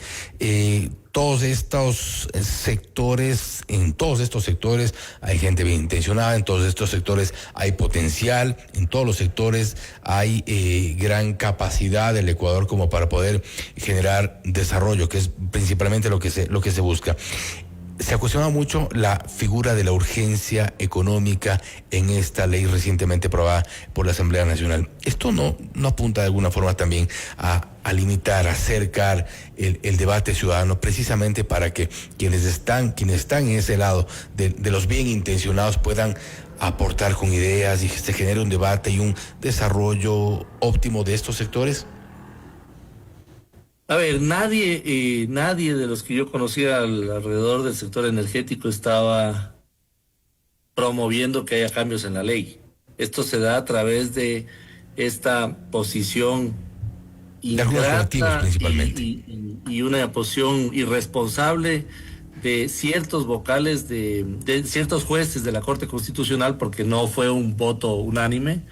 todos estos sectores, en todos estos sectores hay gente bien intencionada, en todos estos sectores hay potencial, en todos los sectores hay gran capacidad del Ecuador como para poder generar desarrollo, que es principalmente lo que se busca. Se ha cuestionado mucho la figura de la urgencia económica en esta ley recientemente aprobada por la Asamblea Nacional. ¿Esto no apunta de alguna forma también a limitar, a acercar el debate ciudadano, precisamente para que quienes están en ese lado de los bien intencionados puedan aportar con ideas y se genere un debate y un desarrollo óptimo de estos sectores? A ver, nadie de los que yo conocía alrededor del sector energético estaba promoviendo que haya cambios en la ley. Esto se da a través de esta posición ingrata y una posición irresponsable de ciertos vocales, de ciertos jueces de la Corte Constitucional, porque no fue un voto unánime,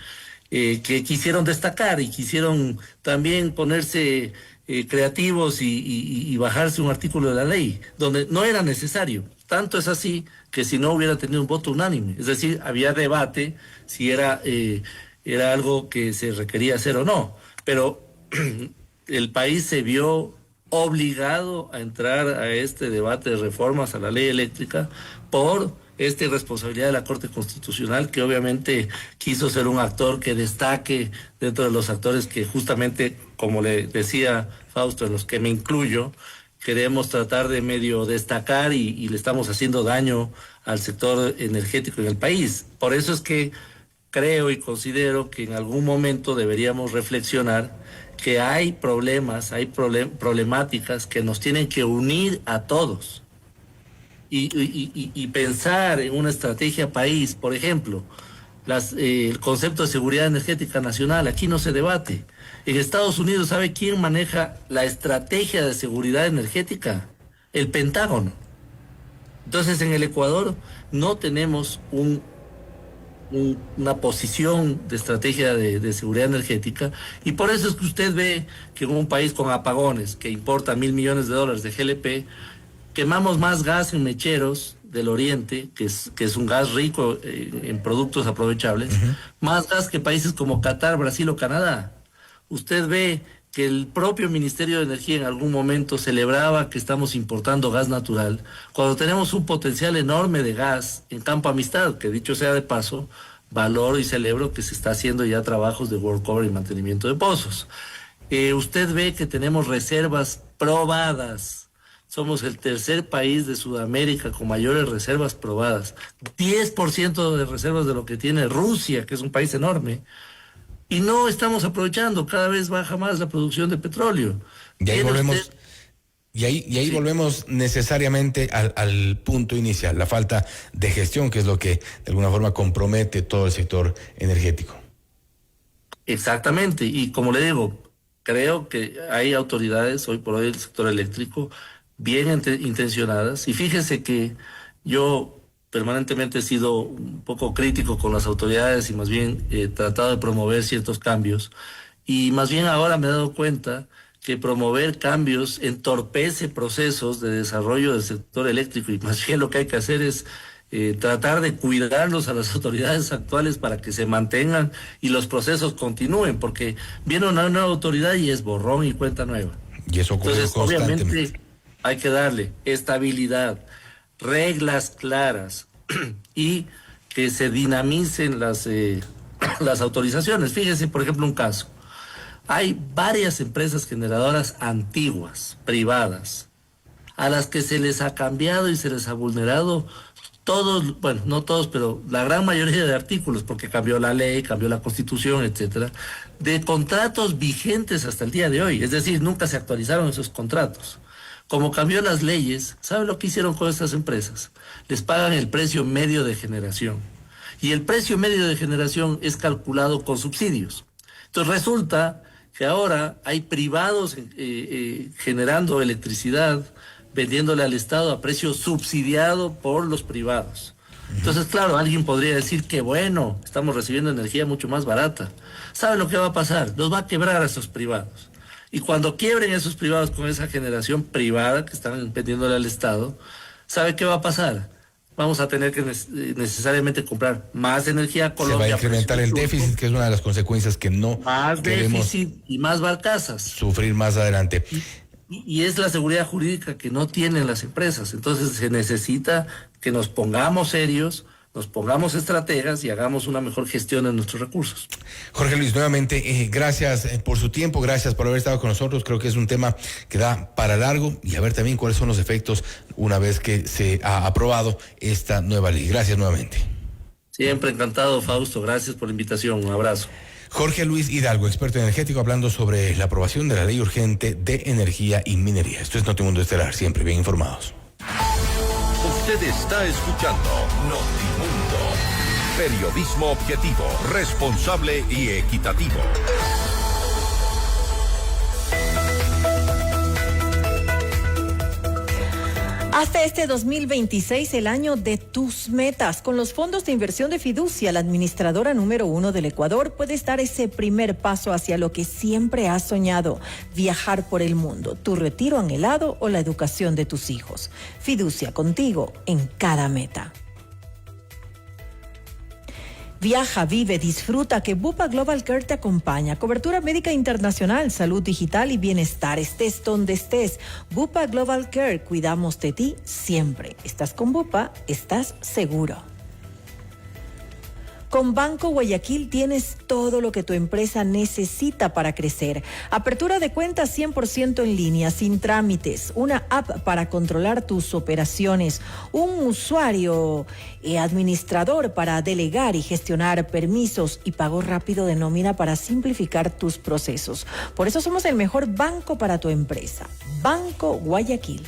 que quisieron destacar y quisieron también ponerse creativos y bajarse un artículo de la ley donde no era necesario. Tanto es así que si no hubiera tenido un voto unánime, es decir, había debate si era algo que se requería hacer o no, pero el país se vio obligado a entrar a este debate de reformas a la ley eléctrica por esta irresponsabilidad de la Corte Constitucional, que obviamente quiso ser un actor que destaque dentro de los actores que justamente, como le decía Fausto, en los que me incluyo, queremos tratar de medio destacar y le estamos haciendo daño al sector energético en el país. Por eso es que creo y considero que en algún momento deberíamos reflexionar que hay problemas, hay problemáticas que nos tienen que unir a todos. Y pensar en una estrategia país, por ejemplo, el concepto de seguridad energética nacional, aquí no se debate. En Estados Unidos, ¿sabe quién maneja la estrategia de seguridad energética? El Pentágono. Entonces, en el Ecuador no tenemos una posición de estrategia de seguridad energética, y por eso es que usted ve que en un país con apagones, que importa $1.000 millones de GLP, quemamos más gas en mecheros del oriente, que es un gas rico en productos aprovechables, más gas que países como Qatar, Brasil o Canadá. Usted ve que el propio Ministerio de Energía en algún momento celebraba que estamos importando gas natural, cuando tenemos un potencial enorme de gas en Campo Amistad, que dicho sea de paso, valoro y celebro que se está haciendo ya trabajos de workover y mantenimiento de pozos. Usted ve que tenemos reservas probadas. Somos el tercer país de Sudamérica con mayores reservas probadas. 10% de reservas de lo que tiene Rusia, que es un país enorme. Y no estamos aprovechando, cada vez baja más la producción de petróleo. Y ahí volvemos, sí, volvemos necesariamente al punto inicial, la falta de gestión, que es lo que de alguna forma compromete todo el sector energético. Exactamente, y como le digo, creo que hay autoridades hoy por hoy del sector eléctrico bien intencionadas, y fíjese que yo permanentemente he sido un poco crítico con las autoridades y más bien he tratado de promover ciertos cambios, y más bien ahora me he dado cuenta que promover cambios entorpece procesos de desarrollo del sector eléctrico, y más bien lo que hay que hacer es tratar de cuidarlos a las autoridades actuales para que se mantengan y los procesos continúen, porque viene una nueva autoridad y es borrón y cuenta nueva. Y eso ocurre constantemente. Obviamente hay que darle estabilidad, reglas claras y que se dinamicen las las autorizaciones. Fíjense, por ejemplo, un caso. Hay varias empresas generadoras antiguas, privadas, a las que se les ha cambiado y se les ha vulnerado todos, bueno, no todos, pero la gran mayoría de artículos, porque cambió la ley, cambió la Constitución, etcétera, de contratos vigentes hasta el día de hoy. Es decir, nunca se actualizaron esos contratos. Como cambió las leyes, ¿saben lo que hicieron con estas empresas? Les pagan el precio medio de generación. Y el precio medio de generación es calculado con subsidios. Entonces resulta que ahora hay privados generando electricidad, vendiéndole al Estado a precio subsidiado por los privados. Entonces, claro, alguien podría decir que bueno, estamos recibiendo energía mucho más barata. ¿Saben lo que va a pasar? Los va a quebrar a esos privados. Y cuando quiebren esos privados con esa generación privada que están vendiéndole al Estado, ¿sabe qué va a pasar? Vamos a tener que necesariamente comprar más energía a Colombia. Se va a incrementar el déficit, que es una de las consecuencias que no más déficit y más barcazas. Sufrir más adelante. Y es la seguridad jurídica que no tienen las empresas. Entonces se necesita que nos pongamos serios, nos pongamos estrategas y hagamos una mejor gestión de nuestros recursos. Jorge Luis, nuevamente, gracias por su tiempo, gracias por haber estado con nosotros. Creo que es un tema que da para largo y a ver también cuáles son los efectos una vez que se ha aprobado esta nueva ley. Gracias nuevamente. Siempre encantado, Fausto. Gracias por la invitación. Un abrazo. Jorge Luis Hidalgo, experto energético, hablando sobre la aprobación de la ley urgente de energía y minería. Esto es Notimundo Estelar, siempre bien informados. Usted está escuchando Notimundo. Periodismo objetivo, responsable y equitativo. Hasta este 2026, el año de tus metas. Con los fondos de inversión de Fiducia, la administradora número 1 del Ecuador, puedes dar ese primer paso hacia lo que siempre has soñado: viajar por el mundo, tu retiro anhelado o la educación de tus hijos. Fiducia, contigo en cada meta. Viaja, vive, disfruta, que Bupa Global Care te acompaña. Cobertura médica internacional, salud digital y bienestar. Estés donde estés. Bupa Global Care, cuidamos de ti siempre. Estás con Bupa, estás seguro. Con Banco Guayaquil tienes todo lo que tu empresa necesita para crecer. Apertura de cuentas 100% en línea, sin trámites. Una app para controlar tus operaciones. Un usuario administrador para delegar y gestionar permisos. Y pago rápido de nómina para simplificar tus procesos. Por eso somos el mejor banco para tu empresa. Banco Guayaquil.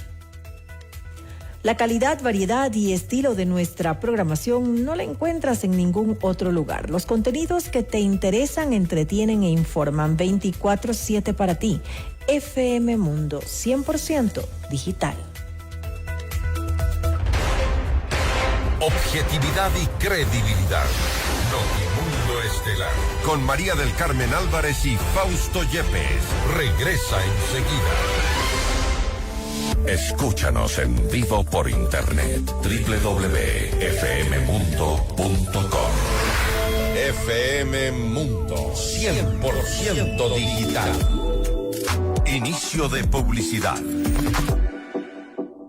La calidad, variedad y estilo de nuestra programación no la encuentras en ningún otro lugar. Los contenidos que te interesan, entretienen e informan 24/7 para ti. FM Mundo, 100% digital. Objetividad y credibilidad. Notimundo Estelar. Con María del Carmen Álvarez y Fausto Yepes. Regresa enseguida. Escúchanos en vivo por internet. www.fmmundo.com. FM Mundo, 100% digital. Inicio de publicidad.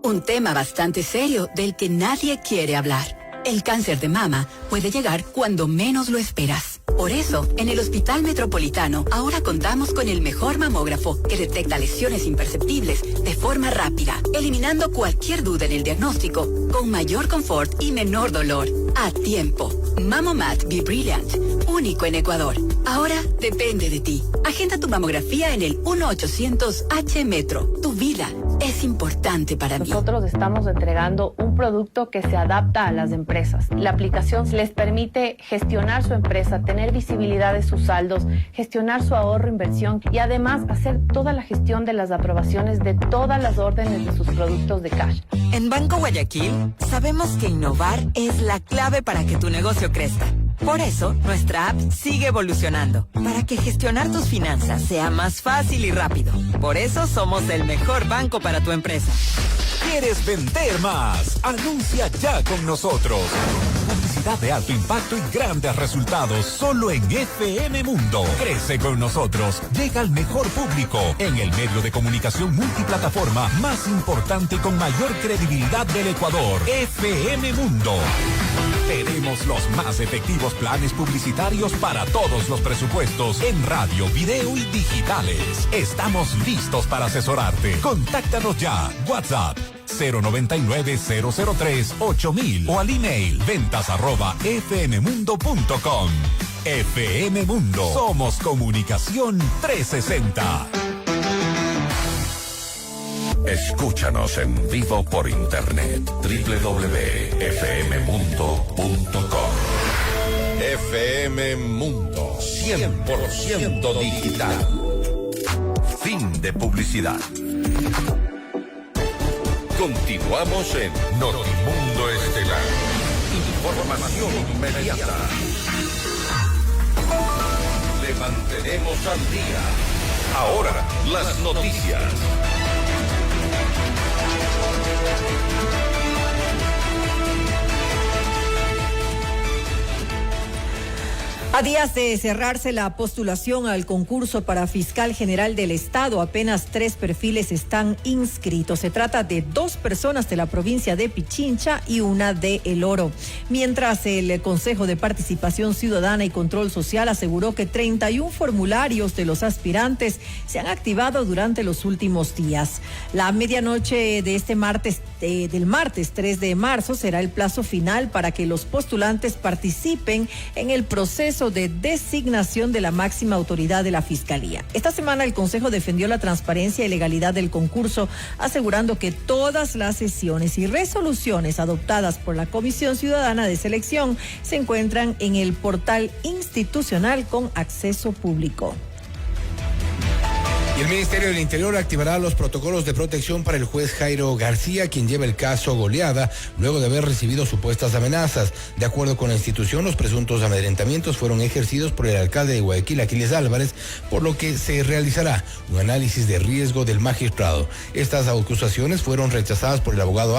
Un tema bastante serio del que nadie quiere hablar. El cáncer de mama puede llegar cuando menos lo esperas. Por eso, en el Hospital Metropolitano ahora contamos con el mejor mamógrafo que detecta lesiones imperceptibles de forma rápida, eliminando cualquier duda en el diagnóstico, con mayor confort y menor dolor. A tiempo. Mamomat Be Brilliant, único en Ecuador. Ahora depende de ti. Agenda tu mamografía en el 1-800-H-Metro. Tu vida es importante para mí. Nosotros estamos entregando un producto que se adapta a las empresas. La aplicación les permite gestionar su empresa, tener visibilidad de sus saldos, gestionar su ahorro, inversión y además hacer toda la gestión de las aprobaciones de todas las órdenes de sus productos de cash. En Banco Guayaquil sabemos que innovar es la clave para que tu negocio crezca. Por eso, nuestra app sigue evolucionando, para que gestionar tus finanzas sea más fácil y rápido. Por eso somos el mejor banco para tu empresa. ¿Quieres vender más? Anuncia ya con nosotros. Publicidad de alto impacto y grandes resultados solo en FM Mundo. Crece con nosotros. Llega al mejor público en el medio de comunicación multiplataforma más importante y con mayor credibilidad del Ecuador. FM Mundo. Tenemos los más efectivos planes publicitarios para todos los presupuestos en radio, video y digitales. Estamos listos para asesorarte. Contáctanos ya. WhatsApp 099-003-8000 o al email ventas@fmmundo.com. FM Mundo. Somos Comunicación 360. Escúchanos en vivo por internet www.fmmundo.com. FM Mundo 100% digital. Fin de publicidad. Continuamos en Notimundo Estelar. Información inmediata. Le mantenemos al día. Ahora, las noticias. A días de cerrarse la postulación al concurso para fiscal general del Estado, apenas 3 perfiles están inscritos. Se trata de 2 personas de la provincia de Pichincha y una de El Oro. Mientras el Consejo de Participación Ciudadana y Control Social aseguró que 31 formularios de los aspirantes se han activado durante los últimos días. La medianoche de este martes, del martes 3 de marzo, será el plazo final para que los postulantes participen en el proceso de designación de la máxima autoridad de la Fiscalía. Esta semana el Consejo defendió la transparencia y legalidad del concurso, asegurando que todas las sesiones y resoluciones adoptadas por la Comisión Ciudadana de Selección se encuentran en el portal institucional con acceso público. El Ministerio del Interior activará los protocolos de protección para el juez Jairo García, quien lleva el caso Goleada, luego de haber recibido supuestas amenazas. De acuerdo con la institución, los presuntos amedrentamientos fueron ejercidos por el alcalde de Guayaquil, Aquiles Álvarez, por lo que se realizará un análisis de riesgo del magistrado. Estas acusaciones fueron rechazadas por el abogado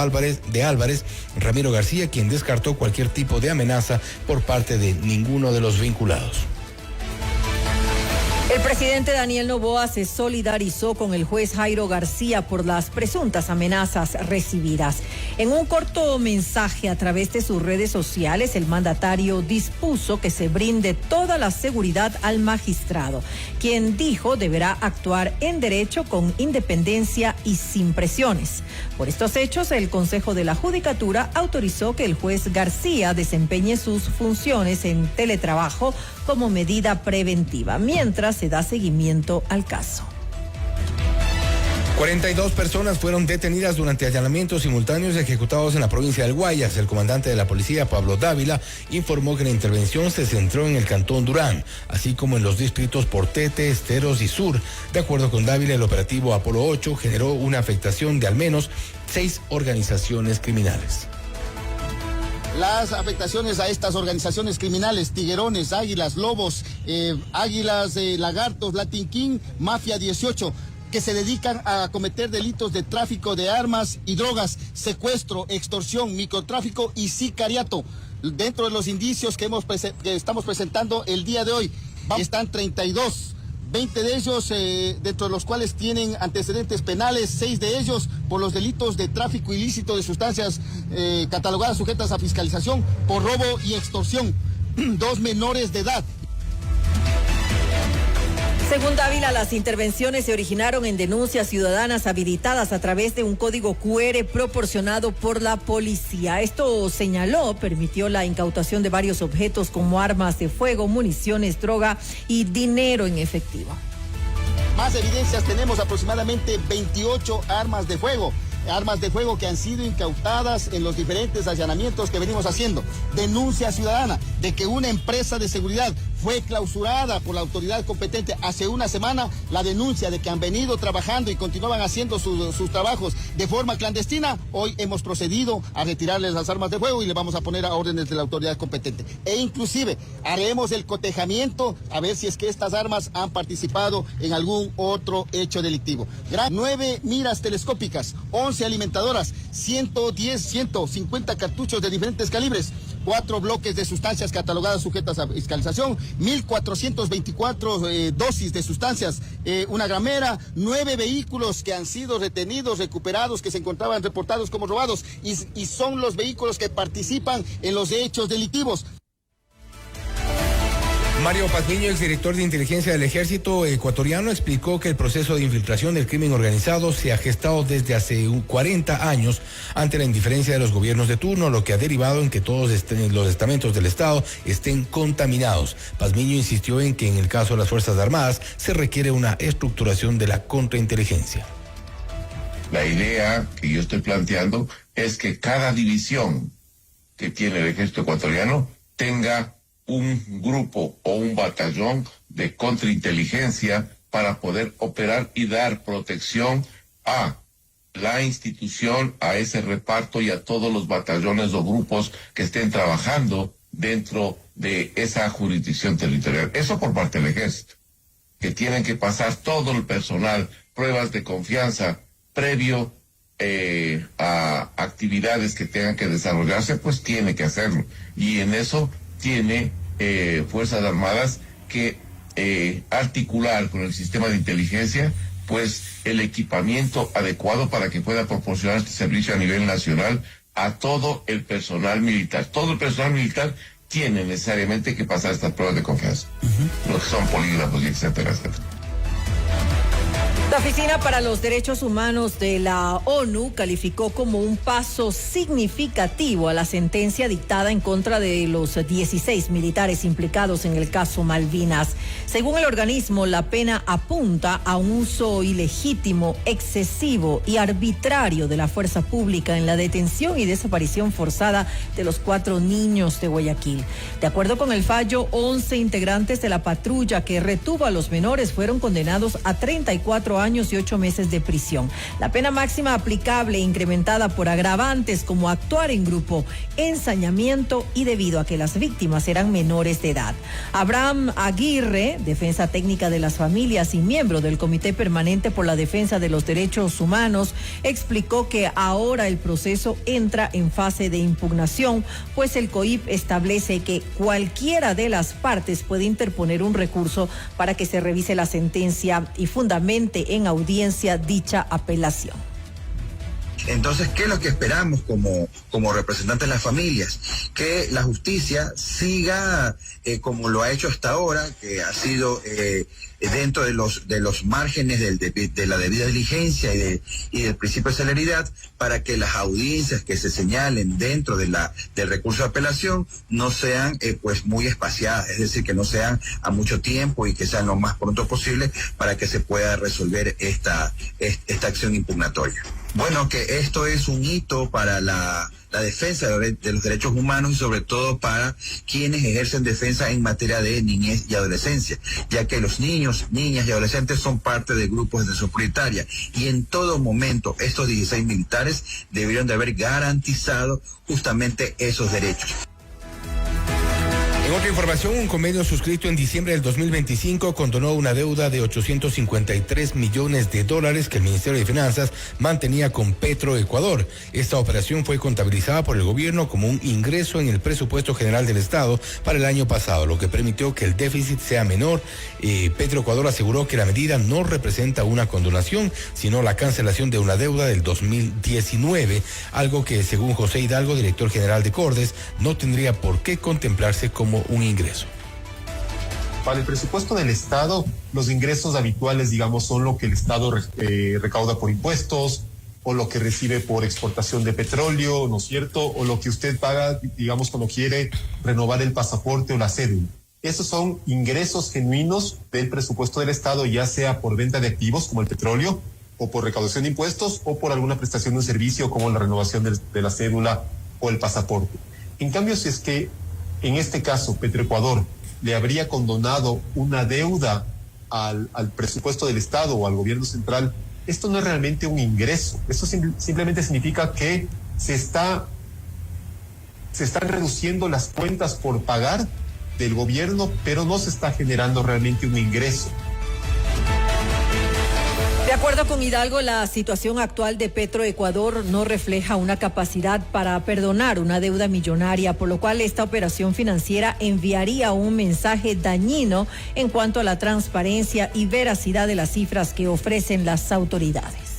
de Álvarez, Ramiro García, quien descartó cualquier tipo de amenaza por parte de ninguno de los vinculados. El presidente Daniel Noboa se solidarizó con el juez Jairo García por las presuntas amenazas recibidas. En un corto mensaje a través de sus redes sociales, el mandatario dispuso que se brinde toda la seguridad al magistrado, quien dijo deberá actuar en derecho con independencia y sin presiones. Por estos hechos, el Consejo de la Judicatura autorizó que el juez García desempeñe sus funciones en teletrabajo como medida preventiva, mientras se da seguimiento al caso. 42 personas fueron detenidas durante allanamientos simultáneos ejecutados en la provincia del Guayas. El comandante de la policía, Pablo Dávila, informó que la intervención se centró en el cantón Durán, así como en los distritos Portete, Esteros y Sur. De acuerdo con Dávila, el operativo Apolo 8 generó una afectación de al menos 6 organizaciones criminales. Las afectaciones a estas organizaciones criminales, Tiguerones, Águilas, Lobos, Águilas, Lagartos, Latin King, Mafia 18, que se dedican a cometer delitos de tráfico de armas y drogas, secuestro, extorsión, microtráfico y sicariato. Dentro de los indicios que estamos presentando el día de hoy, están 32. 20 de ellos, dentro de los cuales tienen antecedentes penales, 6 de ellos por los delitos de tráfico ilícito de sustancias catalogadas sujetas a fiscalización por robo y extorsión. 2 menores de edad. Según Dávila, las intervenciones se originaron en denuncias ciudadanas habilitadas a través de un código QR proporcionado por la policía. Esto, señaló, permitió la incautación de varios objetos como armas de fuego, municiones, droga y dinero en efectivo. Más evidencias, tenemos aproximadamente 28 armas de fuego que han sido incautadas en los diferentes allanamientos que venimos haciendo. Denuncia ciudadana de que una empresa de seguridad fue clausurada por la autoridad competente hace una semana. La denuncia de que han venido trabajando y continuaban haciendo sus trabajos de forma clandestina. Hoy hemos procedido a retirarles las armas de fuego y le vamos a poner a órdenes de la autoridad competente. E inclusive haremos el cotejamiento a ver si es que estas armas han participado en algún otro hecho delictivo. 9 miras telescópicas, 11 alimentadoras, 150 cartuchos de diferentes calibres, 4 bloques de sustancias catalogadas sujetas a fiscalización, 1.424 dosis de sustancias, una gramera, 9 vehículos que han sido retenidos, recuperados, que se encontraban reportados como robados y son los vehículos que participan en los hechos delictivos. Mario Pazmiño, exdirector de inteligencia del ejército ecuatoriano, explicó que el proceso de infiltración del crimen organizado se ha gestado desde hace 40 años ante la indiferencia de los gobiernos de turno, lo que ha derivado en que todos los estamentos del Estado estén contaminados. Pazmiño insistió en que en el caso de las Fuerzas Armadas se requiere una estructuración de la contrainteligencia. La idea que yo estoy planteando es que cada división que tiene el ejército ecuatoriano tenga un grupo o un batallón de contrainteligencia para poder operar y dar protección a la institución, a ese reparto y a todos los batallones o grupos que estén trabajando dentro de esa jurisdicción territorial. Eso por parte del ejército, que tienen que pasar todo el personal, pruebas de confianza previo a actividades que tengan que desarrollarse, pues tiene que hacerlo. Y en eso tiene Fuerzas Armadas que articular con el sistema de inteligencia pues el equipamiento adecuado para que pueda proporcionar este servicio a nivel nacional a todo el personal militar. Todo el personal militar tiene necesariamente que pasar estas pruebas de confianza. Los que son polígrafos y etcétera, etcétera. La Oficina para los Derechos Humanos de la ONU calificó como un paso significativo a la sentencia dictada en contra de los 16 militares implicados en el caso Malvinas. Según el organismo, la pena apunta a un uso ilegítimo, excesivo y arbitrario de la fuerza pública en la detención y desaparición forzada de los 4 niños de Guayaquil. De acuerdo con el fallo, 11 integrantes de la patrulla que retuvo a los menores fueron condenados a 34 años y 8 meses de prisión. La pena máxima aplicable incrementada por agravantes como actuar en grupo, ensañamiento y debido a que las víctimas eran menores de edad. Abraham Aguirre, defensa técnica de las familias y miembro del Comité Permanente por la Defensa de los Derechos Humanos, explicó que ahora el proceso entra en fase de impugnación, pues el COIP establece que cualquiera de las partes puede interponer un recurso para que se revise la sentencia y fundamente en audiencia dicha apelación. Entonces, ¿qué es lo que esperamos como representantes de las familias? Que la justicia siga como lo ha hecho hasta ahora, que ha sido dentro de los márgenes de la debida diligencia y del principio de celeridad, para que las audiencias que se señalen dentro del recurso de apelación no sean pues muy espaciadas, es decir, que no sean a mucho tiempo y que sean lo más pronto posible para que se pueda resolver esta acción impugnatoria. Bueno, que esto es un hito para la defensa de los derechos humanos y sobre todo para quienes ejercen defensa en materia de niñez y adolescencia, ya que los niños, niñas y adolescentes son parte de grupos de atención prioritaria y en todo momento estos 16 militares debieron de haber garantizado justamente esos derechos. En otra información, un convenio suscrito en diciembre del 2025 condonó una deuda de $853 millones que el Ministerio de Finanzas mantenía con Petroecuador. Esta operación fue contabilizada por el gobierno como un ingreso en el presupuesto general del Estado para el año pasado, lo que permitió que el déficit sea menor. Petroecuador aseguró que la medida no representa una condonación, sino la cancelación de una deuda del 2019, algo que, según José Hidalgo, director general de Cordes, no tendría por qué contemplarse como un ingreso. Para el presupuesto del Estado, los ingresos habituales, digamos, son lo que el Estado recauda por impuestos o lo que recibe por exportación de petróleo, ¿no es cierto? O lo que usted paga, digamos, cuando quiere renovar el pasaporte o la cédula. Esos son ingresos genuinos del presupuesto del Estado, ya sea por venta de activos como el petróleo, o por recaudación de impuestos, o por alguna prestación de un servicio como la renovación de la cédula o el pasaporte. En cambio, si es que en este caso Petroecuador le habría condonado una deuda al presupuesto del Estado o al gobierno central, esto no es realmente un ingreso. Esto simplemente significa que se están reduciendo las cuentas por pagar del gobierno, pero no se está generando realmente un ingreso. De acuerdo con Hidalgo, la situación actual de Petroecuador no refleja una capacidad para perdonar una deuda millonaria, por lo cual esta operación financiera enviaría un mensaje dañino en cuanto a la transparencia y veracidad de las cifras que ofrecen las autoridades.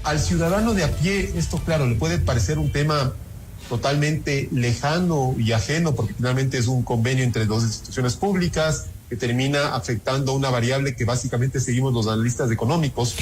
Al ciudadano de a pie, esto claro, le puede parecer un tema totalmente lejano y ajeno, porque finalmente es un convenio entre dos instituciones públicas que termina afectando una variable que básicamente seguimos los analistas económicos.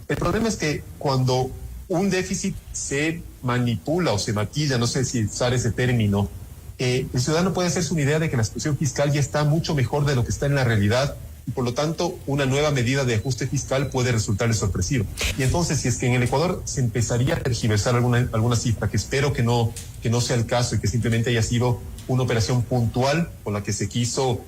El problema es que cuando un déficit se manipula o se maquilla, no sé si usar ese término, el ciudadano puede hacerse una idea de que la situación fiscal ya está mucho mejor de lo que está en la realidad, y por lo tanto una nueva medida de ajuste fiscal puede resultarle sorpresiva. Y entonces, si es que en el Ecuador se empezaría a tergiversar alguna cifra, que espero que no sea el caso y que simplemente haya sido una operación puntual con la que se quiso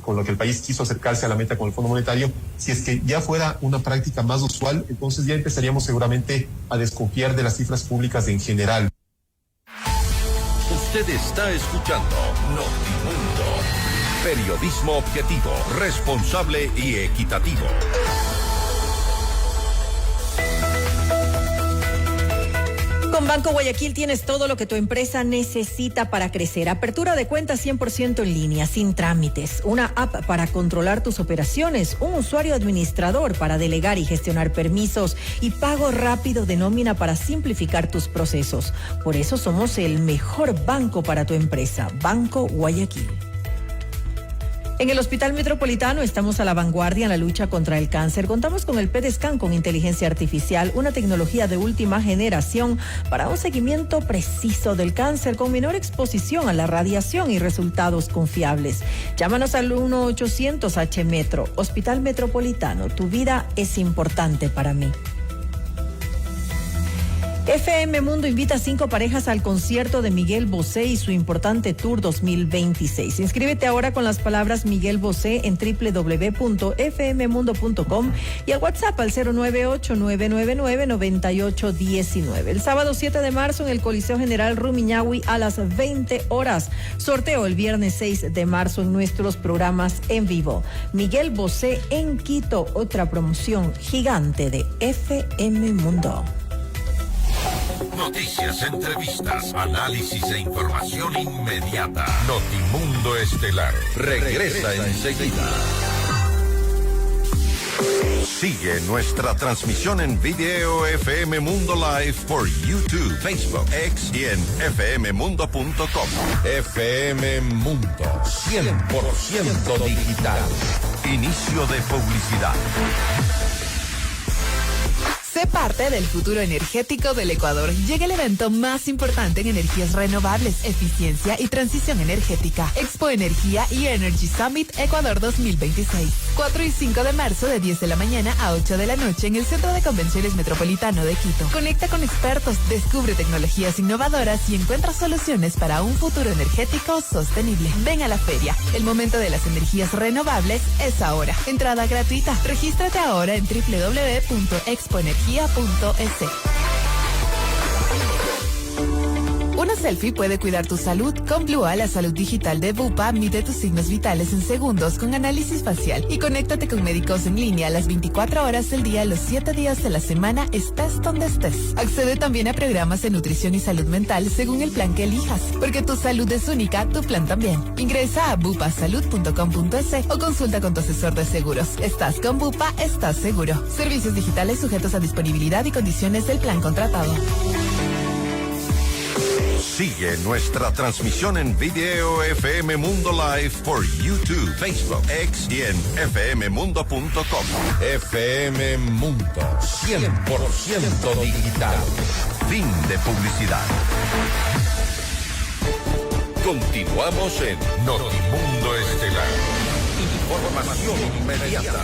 con lo que el país quiso acercarse a la meta con el Fondo Monetario, si es que ya fuera una práctica más usual, entonces ya empezaríamos seguramente a desconfiar de las cifras públicas en general. Usted está escuchando Notimundo. Periodismo objetivo, responsable y equitativo. Con Banco Guayaquil tienes todo lo que tu empresa necesita para crecer. Apertura de cuenta 100% en línea, sin trámites. Una app para controlar tus operaciones. Un usuario administrador para delegar y gestionar permisos. Y pago rápido de nómina para simplificar tus procesos. Por eso somos el mejor banco para tu empresa. Banco Guayaquil. En el Hospital Metropolitano estamos a la vanguardia en la lucha contra el cáncer. Contamos con el PET-Scan con inteligencia artificial, una tecnología de última generación para un seguimiento preciso del cáncer con menor exposición a la radiación y resultados confiables. Llámanos al 1-800-H-METRO. Hospital Metropolitano, tu vida es importante para mí. FM Mundo invita a 5 parejas al concierto de Miguel Bosé y su importante Tour 2026. Inscríbete ahora con las palabras Miguel Bosé en www.fmmundo.com y al WhatsApp al 098-999-9819. El sábado 7 de marzo en el Coliseo General Rumiñahui a las 20 horas. Sorteo el viernes 6 de marzo en nuestros programas en vivo. Miguel Bosé en Quito, otra promoción gigante de FM Mundo. Noticias, entrevistas, análisis e información inmediata. Notimundo Estelar regresa enseguida. Sigue nuestra transmisión en video FM Mundo Live por YouTube, Facebook, X y en fmmundo.com. FM Mundo, 100% digital. Inicio de publicidad. Sé parte del futuro energético del Ecuador. Llega el evento más importante en energías renovables, eficiencia y transición energética. Expo Energía y Energy Summit Ecuador 2026. 4 y 5 de marzo de 10 de la mañana a 8 de la noche en el Centro de Convenciones Metropolitano de Quito. Conecta con expertos, descubre tecnologías innovadoras y encuentra soluciones para un futuro energético sostenible. Ven a la feria. El momento de las energías renovables es ahora. Entrada gratuita. Regístrate ahora en www.expoenergia.es. Una selfie puede cuidar tu salud. Con Blua, la salud digital de Bupa mide tus signos vitales en segundos con análisis facial y conéctate con médicos en línea a las 24 horas del día, los 7 días de la semana, estés donde estés. Accede también a programas de nutrición y salud mental según el plan que elijas, porque tu salud es única, tu plan también. Ingresa a bupasalud.com.es o consulta con tu asesor de seguros. Estás con Bupa, estás seguro. Servicios digitales sujetos a disponibilidad y condiciones del plan contratado. Sigue nuestra transmisión en video FM Mundo Live por YouTube, Facebook, X y en fmmundo.com. FM Mundo, 100% digital. Fin de publicidad. Continuamos en Notimundo Estelar. Información inmediata.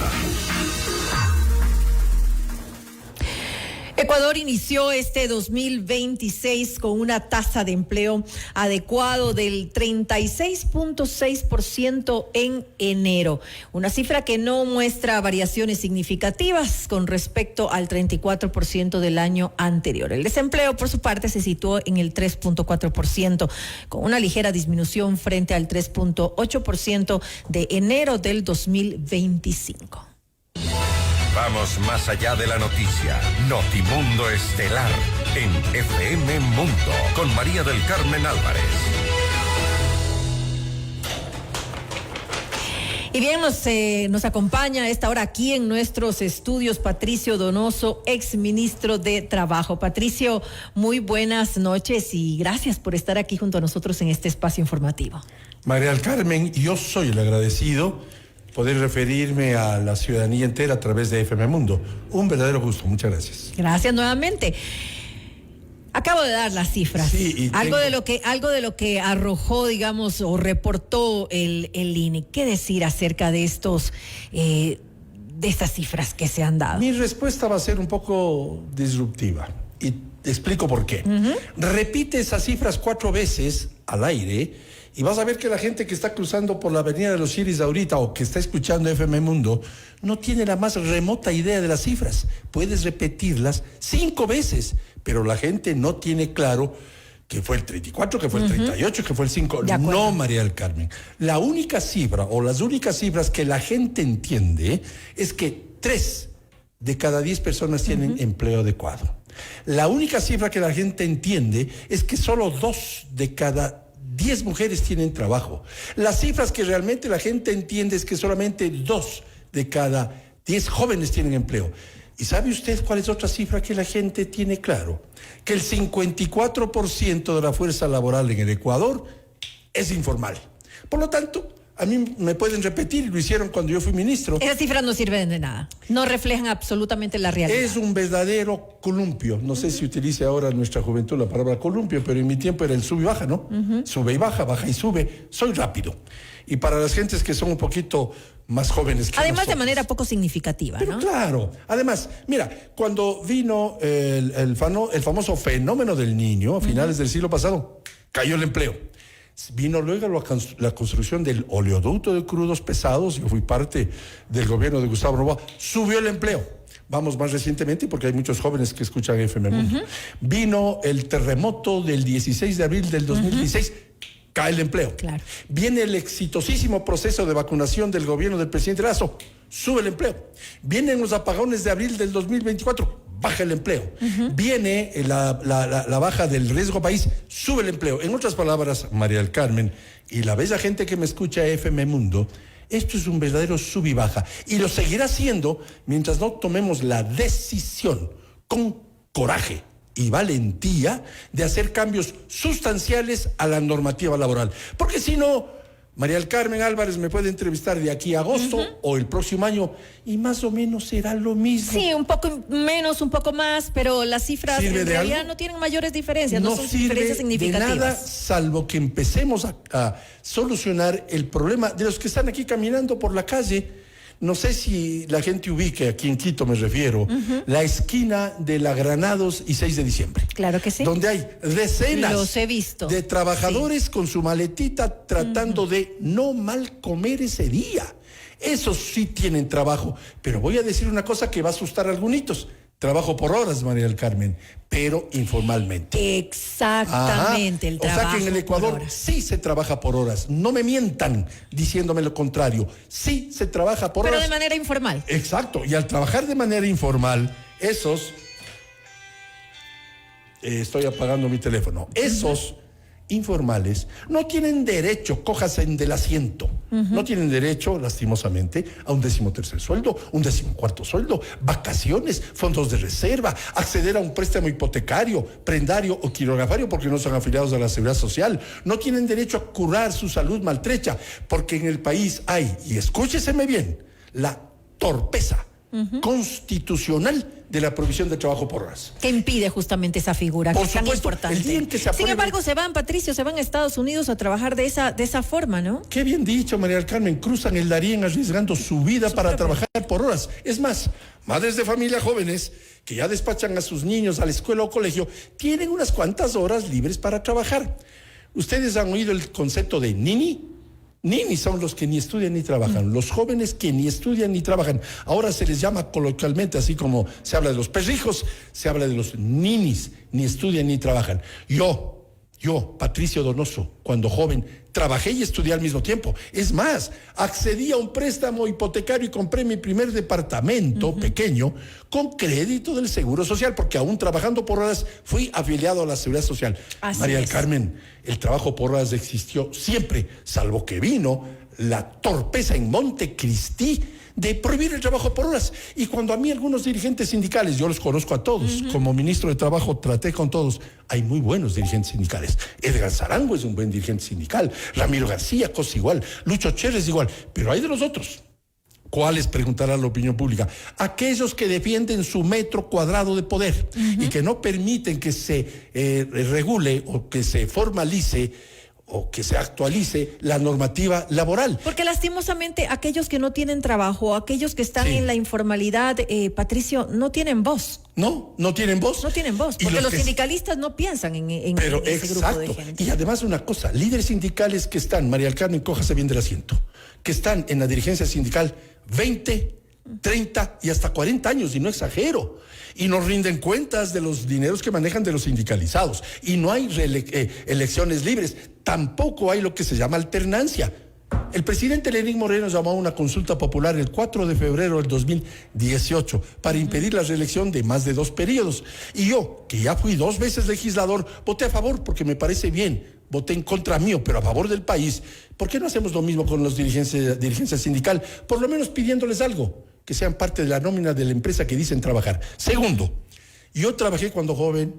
Ecuador inició este 2026 con una tasa de empleo adecuado del 36.6% en enero, una cifra que no muestra variaciones significativas con respecto al 34% del año anterior. El desempleo, por su parte, se situó en el 3.4%, con una ligera disminución frente al 3.8% de enero del 2025. Vamos más allá de la noticia. Notimundo Estelar en FM Mundo con María del Carmen Álvarez. Y bien, nos acompaña a esta hora aquí en nuestros estudios Patricio Donoso, exministro de Trabajo. Patricio, muy buenas noches y gracias por estar aquí junto a nosotros en este espacio informativo. María del Carmen, yo soy el agradecido poder referirme a la ciudadanía entera a través de FM Mundo. Un verdadero gusto, muchas gracias. Gracias nuevamente. Acabo de dar las cifras. Sí, algo de lo que arrojó, digamos, o reportó el INE. ¿Qué decir acerca de de estas cifras que se han dado? Mi respuesta va a ser un poco disruptiva y te explico por qué. Repite esas cifras 4 veces al aire y vas a ver que la gente que está cruzando por la Avenida de los Chiris ahorita o que está escuchando FM Mundo no tiene la más remota idea de las cifras. Puedes repetirlas 5 veces, pero la gente no tiene claro que fue el 34, que fue el 38, que fue el 5. No, María del Carmen. La única cifra o las únicas cifras que la gente entiende es que 3 de cada 10 personas tienen empleo adecuado. La única cifra que la gente entiende es que solo 2 de cada 10 mujeres tienen trabajo. Las cifras que realmente la gente entiende es que solamente 2 de cada 10 jóvenes tienen empleo. ¿Y sabe usted cuál es otra cifra que la gente tiene claro? Que el 54% de la fuerza laboral en el Ecuador es informal. Por lo tanto, a mí me pueden repetir, lo hicieron cuando yo fui ministro. Esas cifras no sirven de nada, no reflejan absolutamente la realidad. Es un verdadero columpio. No sé si utilice ahora en nuestra juventud la palabra columpio, pero en mi tiempo era el sube y baja, ¿no? Sube y baja, baja y sube. Soy rápido. Y para las gentes que son un poquito más jóvenes que además nosotros, de manera poco significativa, pero ¿no? Claro. Además, mira, cuando vino el famoso fenómeno del Niño a finales del siglo pasado, cayó el empleo. Vino luego la construcción del oleoducto de crudos pesados. Yo fui parte del gobierno de Gustavo Noboa. Subió el empleo. Vamos más recientemente, porque hay muchos jóvenes que escuchan FM Mundo. Vino el terremoto del 16 de abril del 2016. Cae el empleo. Claro. Viene el exitosísimo proceso de vacunación del gobierno del presidente Lazo. Sube el empleo. Vienen los apagones de abril del 2024. Baja el empleo. Viene la baja del riesgo país, sube el empleo. En otras palabras, María del Carmen y la bella gente que me escucha FM Mundo, esto es un verdadero sub y baja. Y lo seguirá siendo mientras no tomemos la decisión con coraje y valentía de hacer cambios sustanciales a la normativa laboral. Porque si no, María del Carmen Álvarez me puede entrevistar de aquí a agosto o el próximo año y más o menos será lo mismo. Sí, un poco menos, un poco más, pero las cifras en realidad no tienen mayores diferencias, no son diferencias significativas. De nada, salvo que empecemos a solucionar el problema de los que están aquí caminando por la calle. No sé si la gente ubique, aquí en Quito me refiero, la esquina de la Granados y 6 de diciembre. Claro que sí. Donde hay decenas los he visto. De trabajadores con su maletita tratando de no mal comer ese día. Esos sí tienen trabajo. Pero voy a decir una cosa que va a asustar a algunitos. Trabajo por horas, María del Carmen, pero informalmente. Exactamente, el trabajo. O sea que en el Ecuador sí se trabaja por horas. No me mientan diciéndome lo contrario. Sí se trabaja por horas. Pero de manera informal. Exacto. Y al trabajar de manera informal, esos... estoy apagando mi teléfono. Esos informales no tienen derecho, cójase del asiento, no tienen derecho, lastimosamente, a un 13º sueldo, un 14º sueldo, vacaciones, fondos de reserva, acceder a un préstamo hipotecario, prendario o quirografario porque no son afiliados a la Seguridad Social, no tienen derecho a curar su salud maltrecha porque en el país hay, y escúcheseme bien, la torpeza constitucional de la provisión de trabajo por horas. Que impide justamente esa figura, por que es tan supuesto, importante. El día en que se apruebe... Sin embargo, se van, Patricio, se van a Estados Unidos a trabajar de esa forma, ¿no? Qué bien dicho, María del Carmen. Cruzan el Darién arriesgando su vida para trabajar por horas. Es más, madres de familia jóvenes que ya despachan a sus niños a la escuela o colegio tienen unas cuantas horas libres para trabajar. Ustedes han oído el concepto de nini. Ninis son los que ni estudian ni trabajan, los jóvenes que ni estudian ni trabajan. Ahora se les llama coloquialmente, así como se habla de los perrijos, se habla de los ninis, ni estudian ni trabajan. Yo, Patricio Donoso, cuando joven, trabajé y estudié al mismo tiempo. Es más, accedí a un préstamo hipotecario y compré mi primer departamento pequeño con crédito del Seguro Social, porque aún trabajando por horas fui afiliado a la Seguridad Social. María del Carmen, el trabajo por horas existió siempre, salvo que vino la torpeza en Montecristi de prohibir el trabajo por horas. Y cuando a mí algunos dirigentes sindicales, yo los conozco a todos, como ministro de Trabajo traté con todos, hay muy buenos dirigentes sindicales. Edgar Zarango es un buen dirigente sindical, Ramiro García, cosa igual, Lucho Chérez igual, pero hay de los otros. ¿Cuáles? Preguntará la opinión pública. Aquellos que defienden su metro cuadrado de poder y que no permiten que se regule o que se formalice o que se actualice la normativa laboral. Porque lastimosamente aquellos que no tienen trabajo, aquellos que están en la informalidad, Patricio, no tienen voz. No tienen voz. No tienen voz, porque los sindicalistas no piensan en ese grupo de gente. Y además una cosa, líderes sindicales que están, María del Carmen, cójase bien del asiento, que están en la dirigencia sindical 20, 30 y hasta 40 años, y no exagero. Y no rinden cuentas de los dineros que manejan de los sindicalizados. Y no hay elecciones libres. Tampoco hay lo que se llama alternancia. El presidente Lenín Moreno llamó a una consulta popular el 4 de febrero del 2018 para impedir la reelección de más de 2 periodos. Y yo, que ya fui 2 veces legislador, voté a favor porque me parece bien. Voté en contra mío, pero a favor del país. ¿Por qué no hacemos lo mismo con los dirigencia sindical? Por lo menos pidiéndoles algo, que sean parte de la nómina de la empresa que dicen trabajar. Segundo, yo trabajé cuando joven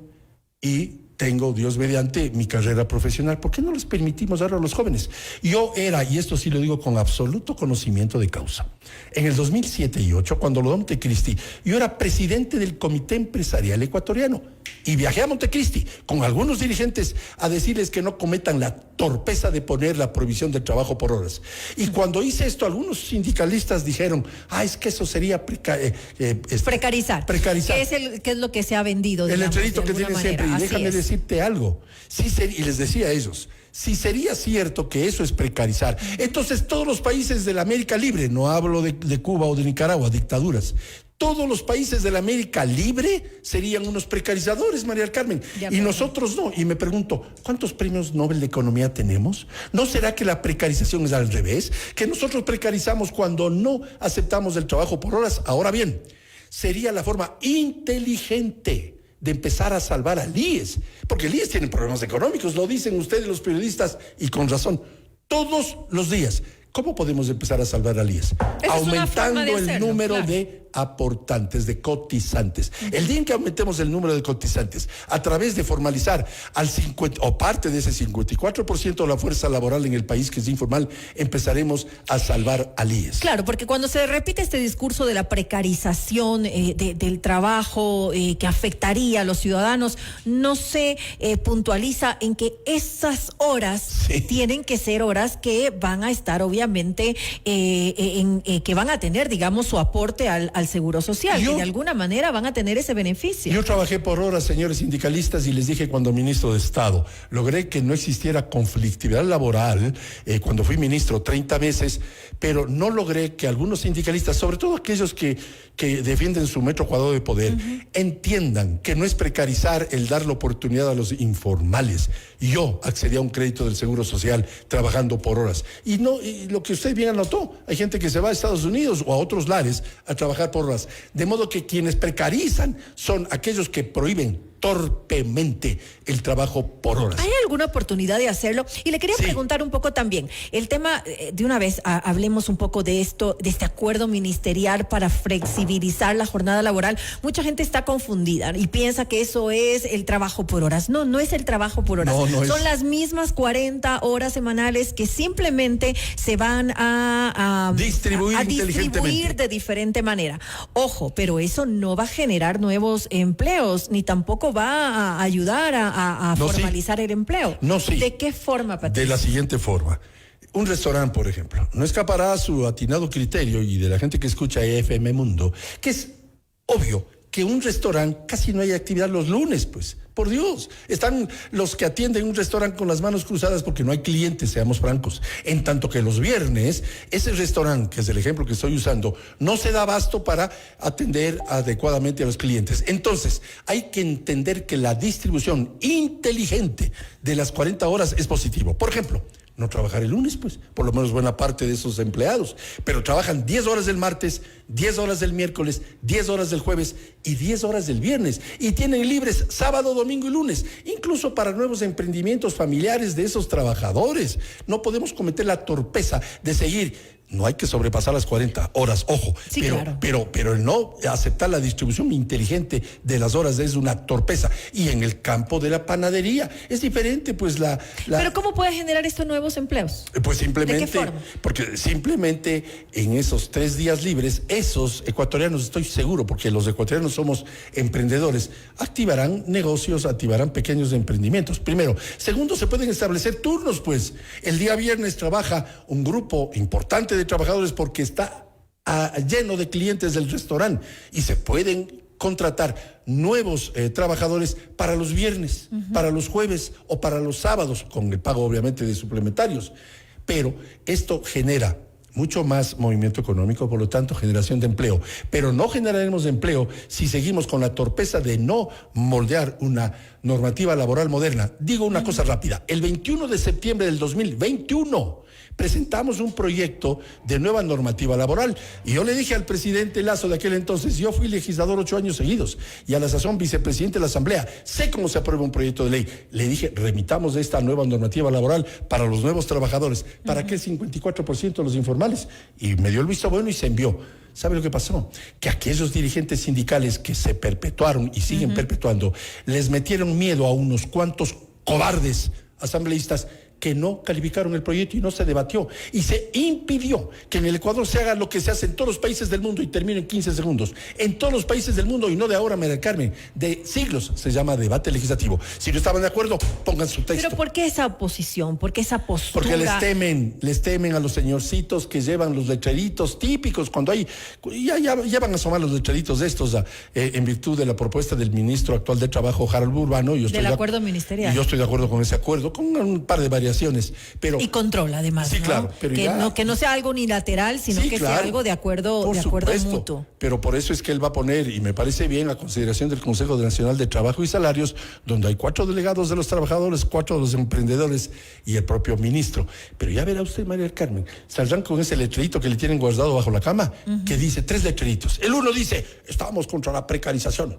y tengo, Dios mediante, mi carrera profesional. ¿Por qué no les permitimos ahora a los jóvenes? Yo era, y esto sí lo digo con absoluto conocimiento de causa, en el 2007 y 2008, cuando lo de Montecristi, yo era presidente del Comité Empresarial Ecuatoriano y viajé a Montecristi con algunos dirigentes a decirles que no cometan la torpeza de poner la prohibición del trabajo por horas. Y cuando hice esto, algunos sindicalistas dijeron, es que eso sería precarizar. ¿Qué es lo que se ha vendido? El digamos, letrerito que tienen siempre. Y déjame decirte algo. Y les decía a ellos, si sería cierto que eso es precarizar, entonces todos los países de la América Libre, no hablo de Cuba o de Nicaragua, dictaduras, todos los países de la América Libre serían unos precarizadores, María del Carmen, y nosotros no. Y me pregunto, ¿cuántos premios Nobel de Economía tenemos? ¿No será que la precarización es al revés? Que nosotros precarizamos cuando no aceptamos el trabajo por horas. Ahora bien, sería la forma inteligente de empezar a salvar al IES, porque el IES tiene problemas económicos, lo dicen ustedes los periodistas, y con razón, todos los días. ¿Cómo podemos empezar a salvar al IES? Aumentando el número de aportantes, de cotizantes. El día en que aumentemos el número de cotizantes a través de formalizar al 50 o parte de ese 54% de la fuerza laboral en el país que es informal, empezaremos a salvar al IES. Claro, porque cuando se repite este discurso de la precarización del trabajo que afectaría a los ciudadanos, no se puntualiza en que esas horas tienen que ser horas que van a estar obviamente que van a tener, digamos, su aporte al Seguro Social, que de alguna manera van a tener ese beneficio. Yo trabajé por horas, señores sindicalistas, y les dije cuando ministro de Estado, logré que no existiera conflictividad laboral cuando fui ministro 30 meses, pero no logré que algunos sindicalistas, sobre todo aquellos que defienden su metro cuadrado de poder, entiendan que no es precarizar el dar la oportunidad a los informales. Yo accedí a un crédito del Seguro Social trabajando por horas. Y lo que usted bien anotó, hay gente que se va a Estados Unidos o a otros lares a trabajar por horas. De modo que quienes precarizan son aquellos que prohíben torpemente el trabajo por horas. ¿Hay alguna oportunidad de hacerlo? Y le quería preguntar un poco también, el tema, de una vez hablemos un poco de esto, de este acuerdo ministerial para flexibilizar la jornada laboral. Mucha gente está confundida y piensa que eso es el trabajo por horas. No es el trabajo por horas. Son las mismas 40 horas semanales que simplemente se van a distribuir de diferente manera. Ojo, pero eso no va a generar nuevos empleos, ni tampoco va a ayudar a formalizar el empleo. ¿De qué forma, Patricio? De la siguiente forma. Un restaurante, por ejemplo, no escapará a su atinado criterio y de la gente que escucha FM Mundo, que es obvio que un restaurante casi no hay actividad los lunes, pues. Por Dios, están los que atienden un restaurante con las manos cruzadas porque no hay clientes, seamos francos. En tanto que los viernes, ese restaurante, que es el ejemplo que estoy usando, no se da abasto para atender adecuadamente a los clientes. Entonces, hay que entender que la distribución inteligente de las 40 horas es positivo. Por ejemplo, no trabajar el lunes, pues, por lo menos buena parte de esos empleados, pero trabajan 10 horas del martes, 10 horas del miércoles, 10 horas del jueves y 10 horas del viernes, y tienen libres sábado, domingo y lunes, incluso para nuevos emprendimientos familiares de esos trabajadores. No podemos cometer la torpeza de seguir. No hay que sobrepasar las 40 horas, ojo, sí, pero el no aceptar la distribución inteligente de las horas es una torpeza. Y en el campo de la panadería es diferente, pues Pero ¿cómo puede generar estos nuevos empleos? Pues simplemente, ¿de qué forma? Porque simplemente en esos 3 días libres, esos ecuatorianos, estoy seguro, porque los ecuatorianos somos emprendedores, activarán negocios, activarán pequeños emprendimientos, primero. Segundo, se pueden establecer turnos, pues. El día viernes trabaja un grupo importante de trabajadores porque está lleno de clientes del restaurante y se pueden contratar nuevos trabajadores para los viernes, para los jueves o para los sábados, con el pago obviamente de suplementarios. Pero esto genera mucho más movimiento económico, por lo tanto generación de empleo. Pero no generaremos empleo si seguimos con la torpeza de no moldear una normativa laboral moderna. Digo una cosa rápida, el 21 de septiembre del 2021 presentamos un proyecto de nueva normativa laboral y yo le dije al presidente Lasso de aquel entonces, yo fui legislador 8 años seguidos y a la sazón vicepresidente de la Asamblea, sé cómo se aprueba un proyecto de ley. Le dije, remitamos esta nueva normativa laboral para los nuevos trabajadores, para que el 54% de los informales, y me dio el visto bueno y se envió. ¿Sabe lo que pasó? Que aquellos dirigentes sindicales que se perpetuaron y siguen perpetuando, les metieron miedo a unos cuantos cobardes asambleístas que no calificaron el proyecto y no se debatió. Y se impidió que en el Ecuador se haga lo que se hace en todos los países del mundo, y termino en 15 segundos. En todos los países del mundo, y no de ahora, María del Carmen, de siglos, se llama debate legislativo. Si no estaban de acuerdo, pongan su texto. ¿Pero por qué esa oposición? ¿Por qué esa postura? Porque les temen a los señorcitos que llevan los letreritos típicos, cuando hay, ya van a asomar los letreritos de estos en virtud de la propuesta del ministro actual de Trabajo, Harold Urbano. Del acuerdo ministerial. Y yo estoy de acuerdo con ese acuerdo, con un par de variaciones. Pero, y control, además. Sí, ¿no? Claro. Pero que no sea algo unilateral, sino que sea algo de acuerdo mutuo. Pero por eso es que él va a poner, y me parece bien, a consideración del Consejo Nacional de Trabajo y Salarios, donde hay 4 delegados de los trabajadores, 4 de los emprendedores y el propio ministro. Pero ya verá usted, María del Carmen, saldrán con ese letrerito que le tienen guardado bajo la cama, que dice 3 letreritos. El uno dice, estamos contra la precarización,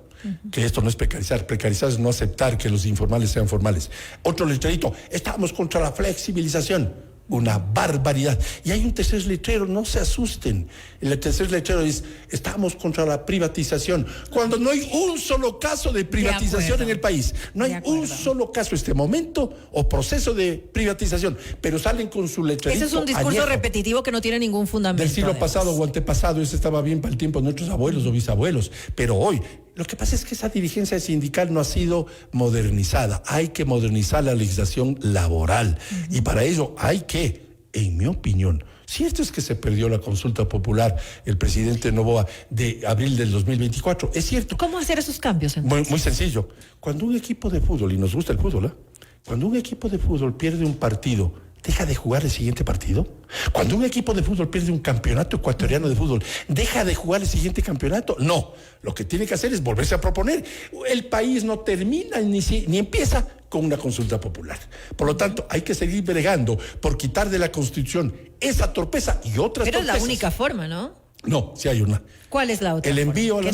que esto no es precarizar es no aceptar que los informales sean formales. Otro letrerito, estamos contra la flexibilización, una barbaridad. Y hay un tercer letrero, no se asusten. El tercer letrero dice, estamos contra la privatización, cuando no hay un solo caso de privatización en el país. No hay un solo caso este momento o proceso de privatización, pero salen con su letrerito. Ese es un discurso repetitivo que no tiene ningún fundamento. Del siglo pasado o antepasado, ese estaba bien para el tiempo de nuestros abuelos o bisabuelos, pero hoy lo que pasa es que esa dirigencia sindical no ha sido modernizada. Hay que modernizar la legislación laboral. Y para ello hay que, en mi opinión, cierto es que se perdió la consulta popular, el presidente Noboa, de abril del 2024. Es cierto. ¿Cómo hacer esos cambios entonces? Muy sencillo. Cuando un equipo de fútbol, y nos gusta el fútbol, cuando un equipo de fútbol pierde un partido, ¿deja de jugar el siguiente partido? Cuando un equipo de fútbol pierde un campeonato ecuatoriano de fútbol, ¿deja de jugar el siguiente campeonato? No, lo que tiene que hacer es volverse a proponer. El país no termina ni empieza con una consulta popular. Por lo tanto, hay que seguir bregando por quitar de la Constitución esa torpeza y otras torpezas. Pero es la única forma, ¿no? No, sí hay una. ¿Cuál es la otra? El envío a la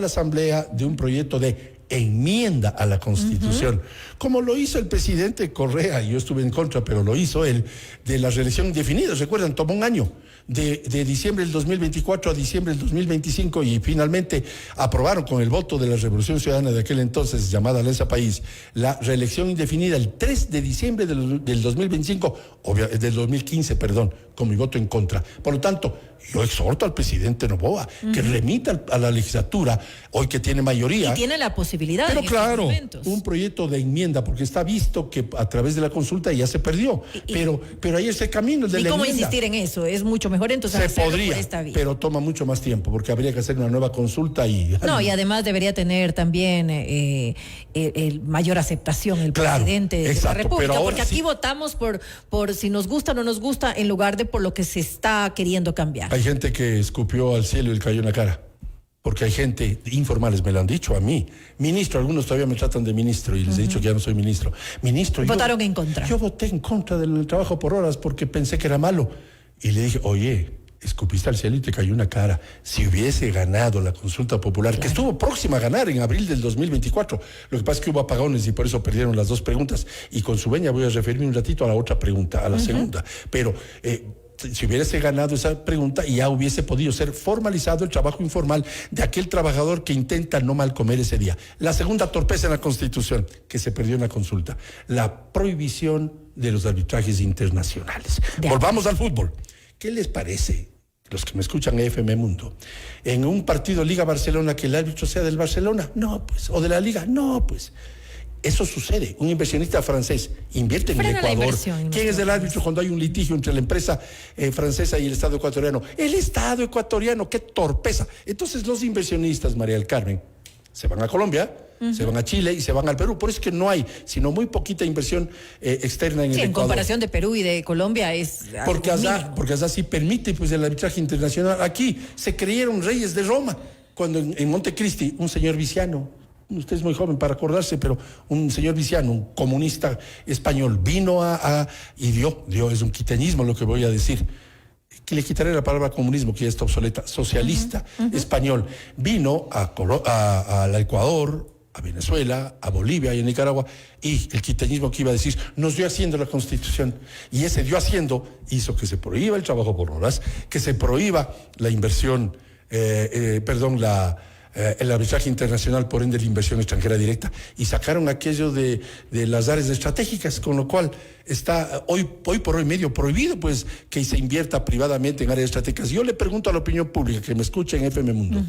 Asamblea de un proyecto de enmienda a la Constitución, como lo hizo el presidente Correa, yo estuve en contra, pero lo hizo él, de la reelección indefinida. ¿Recuerdan? Tomó un año, de diciembre del 2024 a diciembre del 2025, y finalmente aprobaron con el voto de la Revolución Ciudadana de aquel entonces, llamada Alianza País, la reelección indefinida el 3 de diciembre del 2025, del 2015, perdón, con mi voto en contra. Por lo tanto, yo exhorto al presidente Noboa que remita a la legislatura, hoy que tiene mayoría. Y tiene la posibilidad. Pero claro, un proyecto de enmienda, porque está visto que a través de la consulta ya se perdió. Pero hay ese camino de la enmienda. ¿Y cómo insistir en eso? Es mucho mejor entonces se hacerlo podría, por esta vía. Pero toma mucho más tiempo, porque habría que hacer una nueva consulta y... No, y además debería tener también mayor aceptación el presidente de la República, porque aquí votamos por si nos gusta o no nos gusta, en lugar de por lo que se está queriendo cambiar. Hay gente que escupió al cielo y le cayó en la cara. porque hay gente, informales me lo han dicho a mí, ministro, algunos todavía me tratan de ministro y les he dicho que ya no soy ministro. Ministro, votaron en contra. Yo voté en contra del trabajo por horas porque pensé que era malo. Y le dije, oye, escupiste al cielo y te cayó una cara. Si hubiese ganado la consulta popular, que estuvo próxima a ganar en abril del 2024, lo que pasa es que hubo apagones y por eso perdieron las dos preguntas. Y con su veña voy a referirme un ratito a la otra pregunta, a la segunda. Pero si hubiese ganado esa pregunta, ya hubiese podido ser formalizado el trabajo informal de aquel trabajador que intenta no mal comer ese día. La segunda torpeza en la Constitución, que se perdió en la consulta, la prohibición de los arbitrajes internacionales. Volvamos al fútbol. ¿Qué les parece, los que me escuchan en FM Mundo, en un partido Liga Barcelona que el árbitro sea del Barcelona? No, pues. O de la Liga, no, pues. Eso sucede. Un inversionista francés invierte en el Ecuador. ¿Quién es el árbitro cuando hay un litigio entre la empresa francesa y el Estado ecuatoriano? El Estado ecuatoriano, qué torpeza. Entonces los inversionistas, María del Carmen, se van a Colombia, se van a Chile y se van al Perú. Por eso es que no hay, sino muy poquita inversión externa en el Ecuador. En comparación de Perú y de Colombia es porque allá sí permite pues el arbitraje internacional. Aquí se creyeron reyes de Roma, cuando en Montecristi un señor Viciano, usted es muy joven para acordarse, pero un señor Viciano, un comunista español, vino y dio, es un quiteñismo lo que voy a decir, que le quitaré la palabra comunismo, que ya está obsoleta, socialista español, vino al Ecuador, a Venezuela, a Bolivia y a Nicaragua, y el quiteñismo que iba a decir, nos dio haciendo la Constitución, y ese dio haciendo hizo que se prohíba el trabajo por horas, que se prohíba la inversión, el arbitraje internacional, por ende la inversión extranjera directa, y sacaron aquello de las áreas estratégicas, con lo cual está hoy por hoy medio prohibido pues que se invierta privadamente en áreas estratégicas. Yo le pregunto a la opinión pública que me escucha en FM Mundo,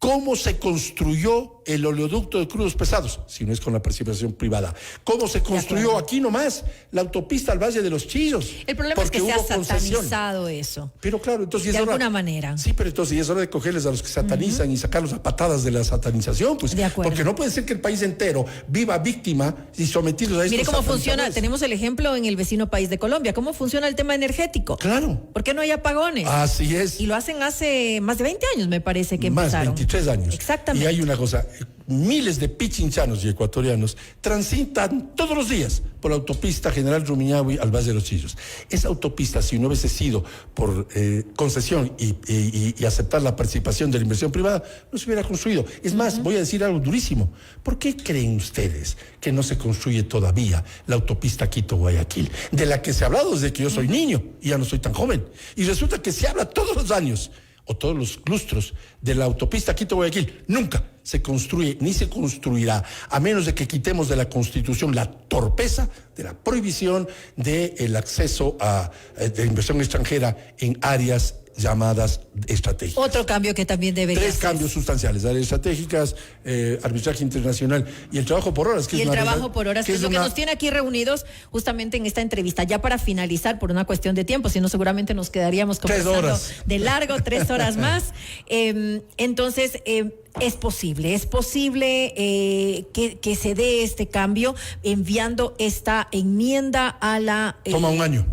¿cómo se construyó el oleoducto de crudos pesados? Si no es con la participación privada. ¿Cómo se construyó aquí nomás la autopista al Valle de los Chillos? El problema es que se ha satanizado eso. Pero claro, entonces de alguna manera. Sí, pero entonces es hora de cogerles a los que satanizan y sacarlos a patadas de la satanización, pues. De acuerdo. Porque no puede ser que el país entero viva víctima y sometidos a estos. Mire cómo funciona, tenemos el ejemplo en el vecino país de Colombia, cómo funciona el tema energético. Claro. ¿Por qué no hay apagones? Así es. Y lo hacen hace más de 20 años, me parece que empezaron. 23 años. Exactamente. Y hay una cosa, miles de pichinchanos y ecuatorianos transitan todos los días por la autopista General Rumiñahui al Valle de los Chillos. Esa autopista, si no hubiese sido por concesión y aceptar la participación de la inversión privada, no se hubiera construido. Es más, voy a decir algo durísimo. ¿Por qué creen ustedes que no se construye todavía la autopista Quito-Guayaquil, de la que se ha hablado desde que yo soy niño y ya no soy tan joven? Y resulta que se habla todos los años, o todos los lustros, de la autopista Quito-Guayaquil. Nunca se construye ni se construirá, a menos de que quitemos de la Constitución la torpeza de la prohibición del acceso de inversión extranjera en áreas llamadas estratégicas. Otro cambio que también debería Tres cambios sustanciales: áreas estratégicas, arbitraje internacional y el trabajo por horas. Y el trabajo por horas, que es lo que nos tiene aquí reunidos justamente en esta entrevista. Ya para finalizar, por una cuestión de tiempo, si no seguramente nos quedaríamos conversando de largo, 3 horas más. Entonces, es posible que se dé este cambio enviando esta enmienda a la... Toma un año.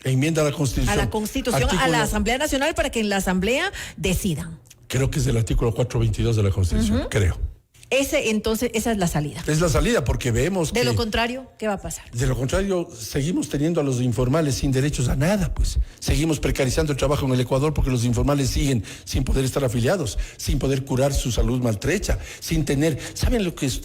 Enmienda a la Constitución. A la Constitución, a la Asamblea Nacional, para que en la Asamblea decidan. Creo que es el artículo 422 de la Constitución, creo. Entonces, esa es la salida. Es la salida, porque vemos que... De lo contrario, ¿qué va a pasar? De lo contrario, seguimos teniendo a los informales sin derechos a nada, pues. Seguimos precarizando el trabajo en el Ecuador porque los informales siguen sin poder estar afiliados, sin poder curar su salud maltrecha, sin tener... ¿Saben lo que es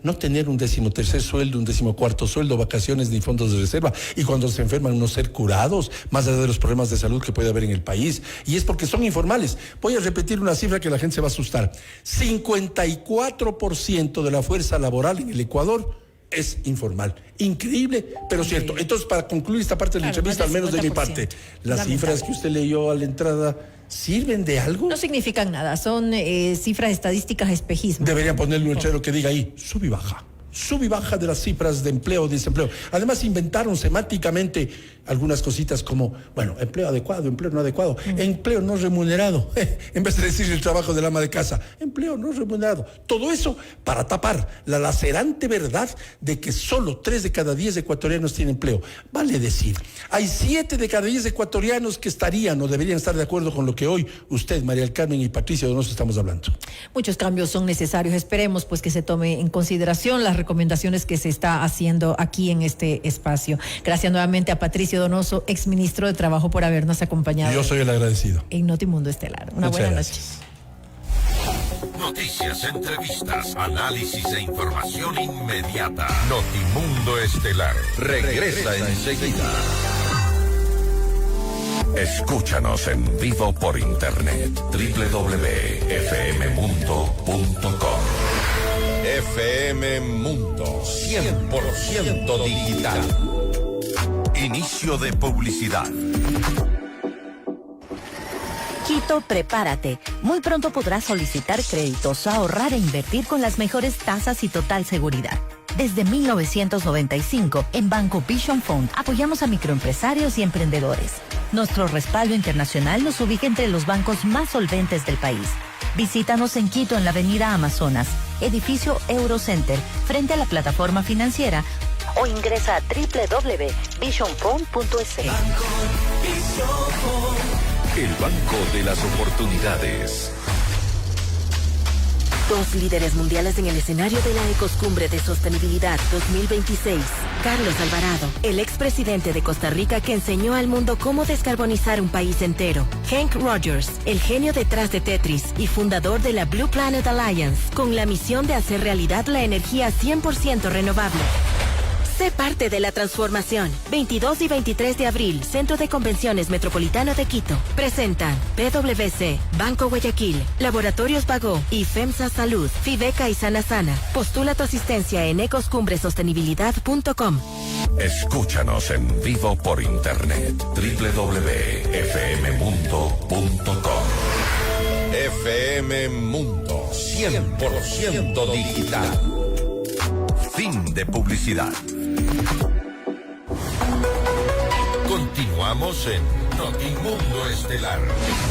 no tener un 13º sueldo, un 14º sueldo, vacaciones ni fondos de reserva? Y cuando se enferman no ser curados, más allá de los problemas de salud que puede haber en el país. Y es porque son informales. Voy a repetir una cifra que la gente se va a asustar. 54% de la fuerza laboral en el Ecuador es informal. Increíble, pero cierto. Entonces, para concluir esta parte de la entrevista, al menos de mi parte, las cifras que usted leyó a la entrada, ¿sirven de algo? No significan nada, son cifras estadísticas espejismo. Deberían ponerle un letrero que diga ahí, sube y baja. sub y baja de las cifras de empleo o desempleo. Además, inventaron semánticamente algunas cositas como, bueno, empleo adecuado, empleo no adecuado, empleo no remunerado, en vez de decir el trabajo del ama de casa, empleo no remunerado. Todo eso para tapar la lacerante verdad de que solo 3 de cada 10 ecuatorianos tienen empleo. Vale decir, hay 7 de cada 10 ecuatorianos que estarían o deberían estar de acuerdo con lo que hoy usted, María del Carmen y Patricia Donoso estamos hablando. Muchos cambios son necesarios. Esperemos pues que se tome en consideración las recomendaciones que se está haciendo aquí en este espacio. Gracias nuevamente a Patricio Donoso, exministro de Trabajo, por habernos acompañado. Yo soy el agradecido. En Notimundo Estelar. Una buena noche. Noticias, entrevistas, análisis e información inmediata. Notimundo Estelar regresa enseguida. Escúchanos en vivo por internet www.fmmundo.com. FM Mundo 100% digital. Inicio de publicidad. Quito, prepárate. Muy pronto podrás solicitar créditos, ahorrar e invertir con las mejores tasas y total seguridad. Desde 1995, en Banco Vision Fund apoyamos a microempresarios y emprendedores. Nuestro respaldo internacional nos ubica entre los bancos más solventes del país. Visítanos en Quito, en la avenida Amazonas, edificio Eurocenter, frente a la plataforma financiera, o ingresa a www.visionfund.es. El Banco de las Oportunidades. 2 líderes mundiales en el escenario de la Ecoscumbre de Sostenibilidad 2026. Carlos Alvarado, el expresidente de Costa Rica que enseñó al mundo cómo descarbonizar un país entero. Hank Rogers, el genio detrás de Tetris y fundador de la Blue Planet Alliance, con la misión de hacer realidad la energía 100% renovable. Sé parte de la transformación. 22 y 23 de abril, Centro de Convenciones Metropolitano de Quito. Presentan PwC, Banco Guayaquil, Laboratorios Bagó y FEMSA Salud, Fibeca y Sana Sana. Postula tu asistencia en ecoscumbresostenibilidad.com. Escúchanos en vivo por internet www.fmmundo.com. FM Mundo 100% digital. Fin de publicidad. Continuamos en Notimundo Estelar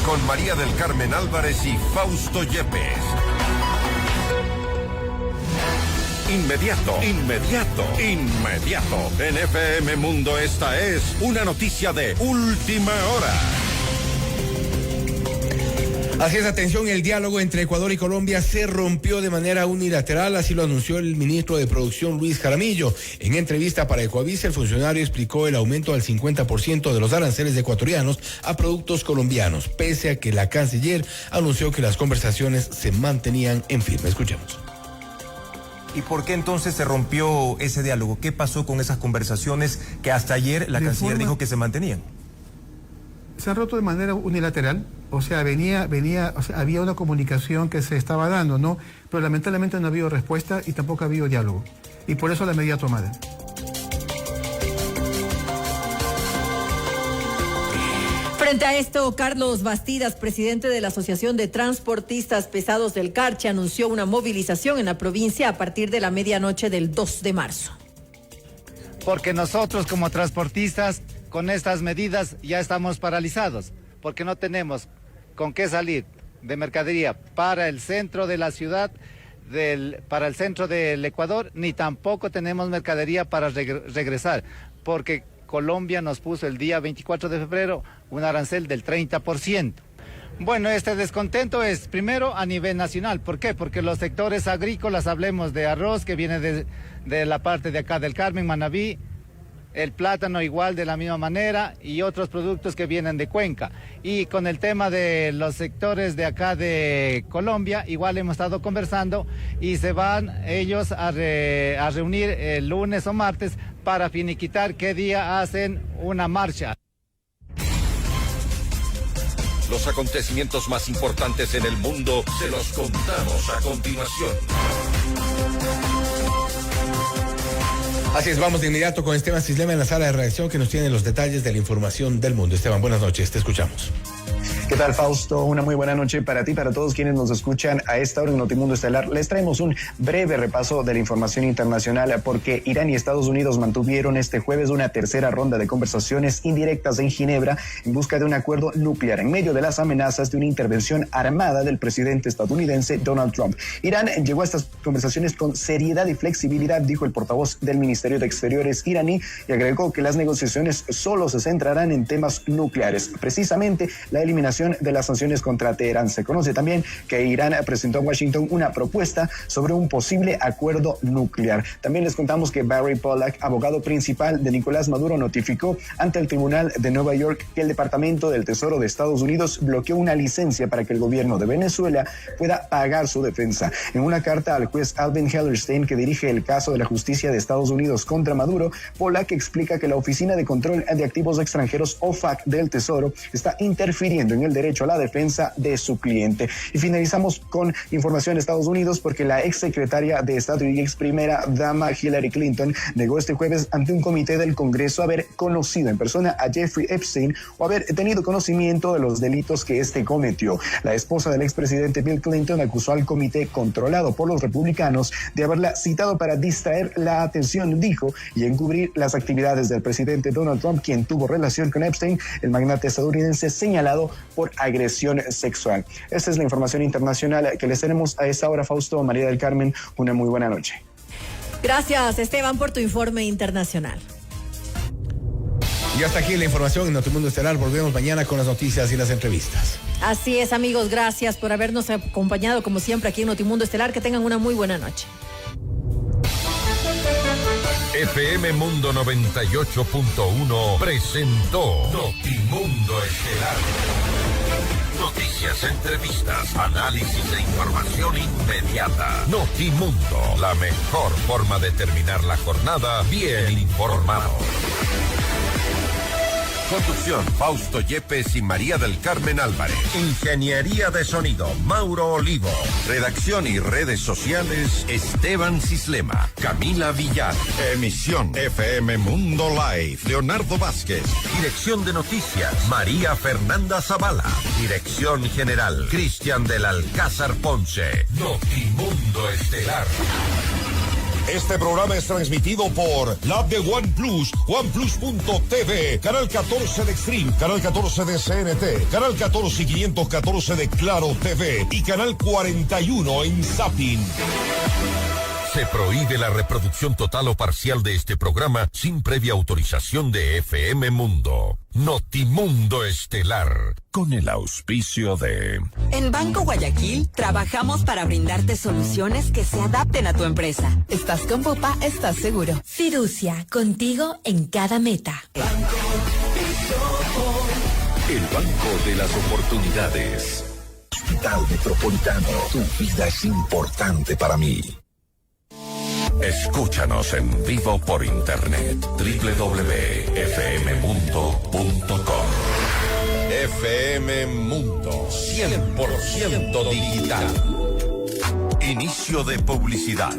con María del Carmen Álvarez y Fausto Yepes. Inmediato. En FM Mundo esta es una noticia de última hora. Así es, atención, el diálogo entre Ecuador y Colombia se rompió de manera unilateral, así lo anunció el ministro de Producción, Luis Jaramillo. En entrevista para Ecoavisa, el funcionario explicó el aumento al 50% de los aranceles ecuatorianos a productos colombianos, pese a que la canciller anunció que las conversaciones se mantenían en firme. Escuchemos. ¿Y por qué entonces se rompió ese diálogo? ¿Qué pasó con esas conversaciones que hasta ayer la canciller dijo que se mantenían? Se han roto de manera unilateral, o sea, había una comunicación que se estaba dando, ¿no? Pero lamentablemente no ha habido respuesta y tampoco ha habido diálogo. Y por eso la medida tomada. Frente a esto, Carlos Bastidas, presidente de la Asociación de Transportistas Pesados del Carchi, anunció una movilización en la provincia a partir de la medianoche del 2 de marzo. Porque nosotros como transportistas, con estas medidas ya estamos paralizados, porque no tenemos con qué salir de mercadería para el centro de la ciudad, para el centro del Ecuador, ni tampoco tenemos mercadería para regresar, porque Colombia nos puso el día 24 de febrero un arancel del 30%. Bueno, este descontento es primero a nivel nacional. ¿Por qué? Porque los sectores agrícolas, hablemos de arroz que viene de la parte de acá del Carmen, Manabí, el plátano igual de la misma manera y otros productos que vienen de Cuenca. Y con el tema de los sectores de acá de Colombia, igual hemos estado conversando y se van ellos a reunir el lunes o martes para finiquitar qué día hacen una marcha. Los acontecimientos más importantes en el mundo se los contamos a continuación. Así es, vamos de inmediato con Esteban Cislema en la sala de redacción que nos tiene los detalles de la información del mundo. Esteban, buenas noches, te escuchamos. ¿Qué tal, Fausto? Una muy buena noche para ti, para todos quienes nos escuchan a esta hora en Notimundo Estelar. Les traemos un breve repaso de la información internacional porque Irán y Estados Unidos mantuvieron este jueves una tercera ronda de conversaciones indirectas en Ginebra en busca de un acuerdo nuclear en medio de las amenazas de una intervención armada del presidente estadounidense Donald Trump. Irán llegó a estas conversaciones con seriedad y flexibilidad, dijo el portavoz del Ministerio de Exteriores iraní, y agregó que las negociaciones solo se centrarán en temas nucleares, precisamente la eliminación de las sanciones contra Teherán. Se conoce también que Irán presentó a Washington una propuesta sobre un posible acuerdo nuclear. También les contamos que Barry Pollack, abogado principal de Nicolás Maduro, notificó ante el Tribunal de Nueva York que el Departamento del Tesoro de Estados Unidos bloqueó una licencia para que el gobierno de Venezuela pueda pagar su defensa. En una carta al juez Alvin Hellerstein, que dirige el caso de la justicia de Estados Unidos contra Maduro, Pollack explica que la Oficina de Control de Activos Extranjeros, OFAC, del Tesoro está interfiriendo en el derecho a la defensa de su cliente. Y finalizamos con información de Estados Unidos porque la exsecretaria de Estado y ex primera dama Hillary Clinton negó este jueves ante un comité del Congreso haber conocido en persona a Jeffrey Epstein o haber tenido conocimiento de los delitos que este cometió. La esposa del expresidente Bill Clinton acusó al comité controlado por los republicanos de haberla citado para distraer la atención, dijo, y encubrir las actividades del presidente Donald Trump, quien tuvo relación con Epstein, el magnate estadounidense señalado por agresión sexual. Esta es la información internacional que les tenemos a esta hora. Fausto, María del Carmen, una muy buena noche. Gracias, Esteban, por tu informe internacional. Y hasta aquí la información en Notimundo Estelar. Volvemos mañana con las noticias y las entrevistas. Así es, amigos, gracias por habernos acompañado como siempre aquí en Notimundo Estelar. Que tengan una muy buena noche. FM Mundo 98.1 presentó Notimundo Estelar. Noticias, entrevistas, análisis e información inmediata. Notimundo, la mejor forma de terminar la jornada bien informado. Conducción, Fausto Yepes y María del Carmen Álvarez. Ingeniería de sonido, Mauro Olivo. Redacción y redes sociales, Esteban Cislema, Camila Villar. Emisión, FM Mundo Live, Leonardo Vázquez. Dirección de noticias, María Fernanda Zavala. Dirección general, Cristian del Alcázar Ponce. Notimundo Estelar. Este programa es transmitido por la app de OnePlus, OnePlus.tv, Canal 14 de Extreme, Canal 14 de CNT, Canal 14 y 514 de Claro TV y Canal 41 en Zapping. Se prohíbe la reproducción total o parcial de este programa sin previa autorización de FM Mundo. Notimundo Estelar, con el auspicio de... En Banco Guayaquil trabajamos para brindarte soluciones que se adapten a tu empresa. Estás con Bupa, estás seguro. Fiducia, contigo en cada meta. El Banco de las Oportunidades. Hospital Metropolitano, tu vida es importante para mí. Escúchanos en vivo por internet www.fmmundo.com. FM Mundo 100% digital. Inicio de publicidad.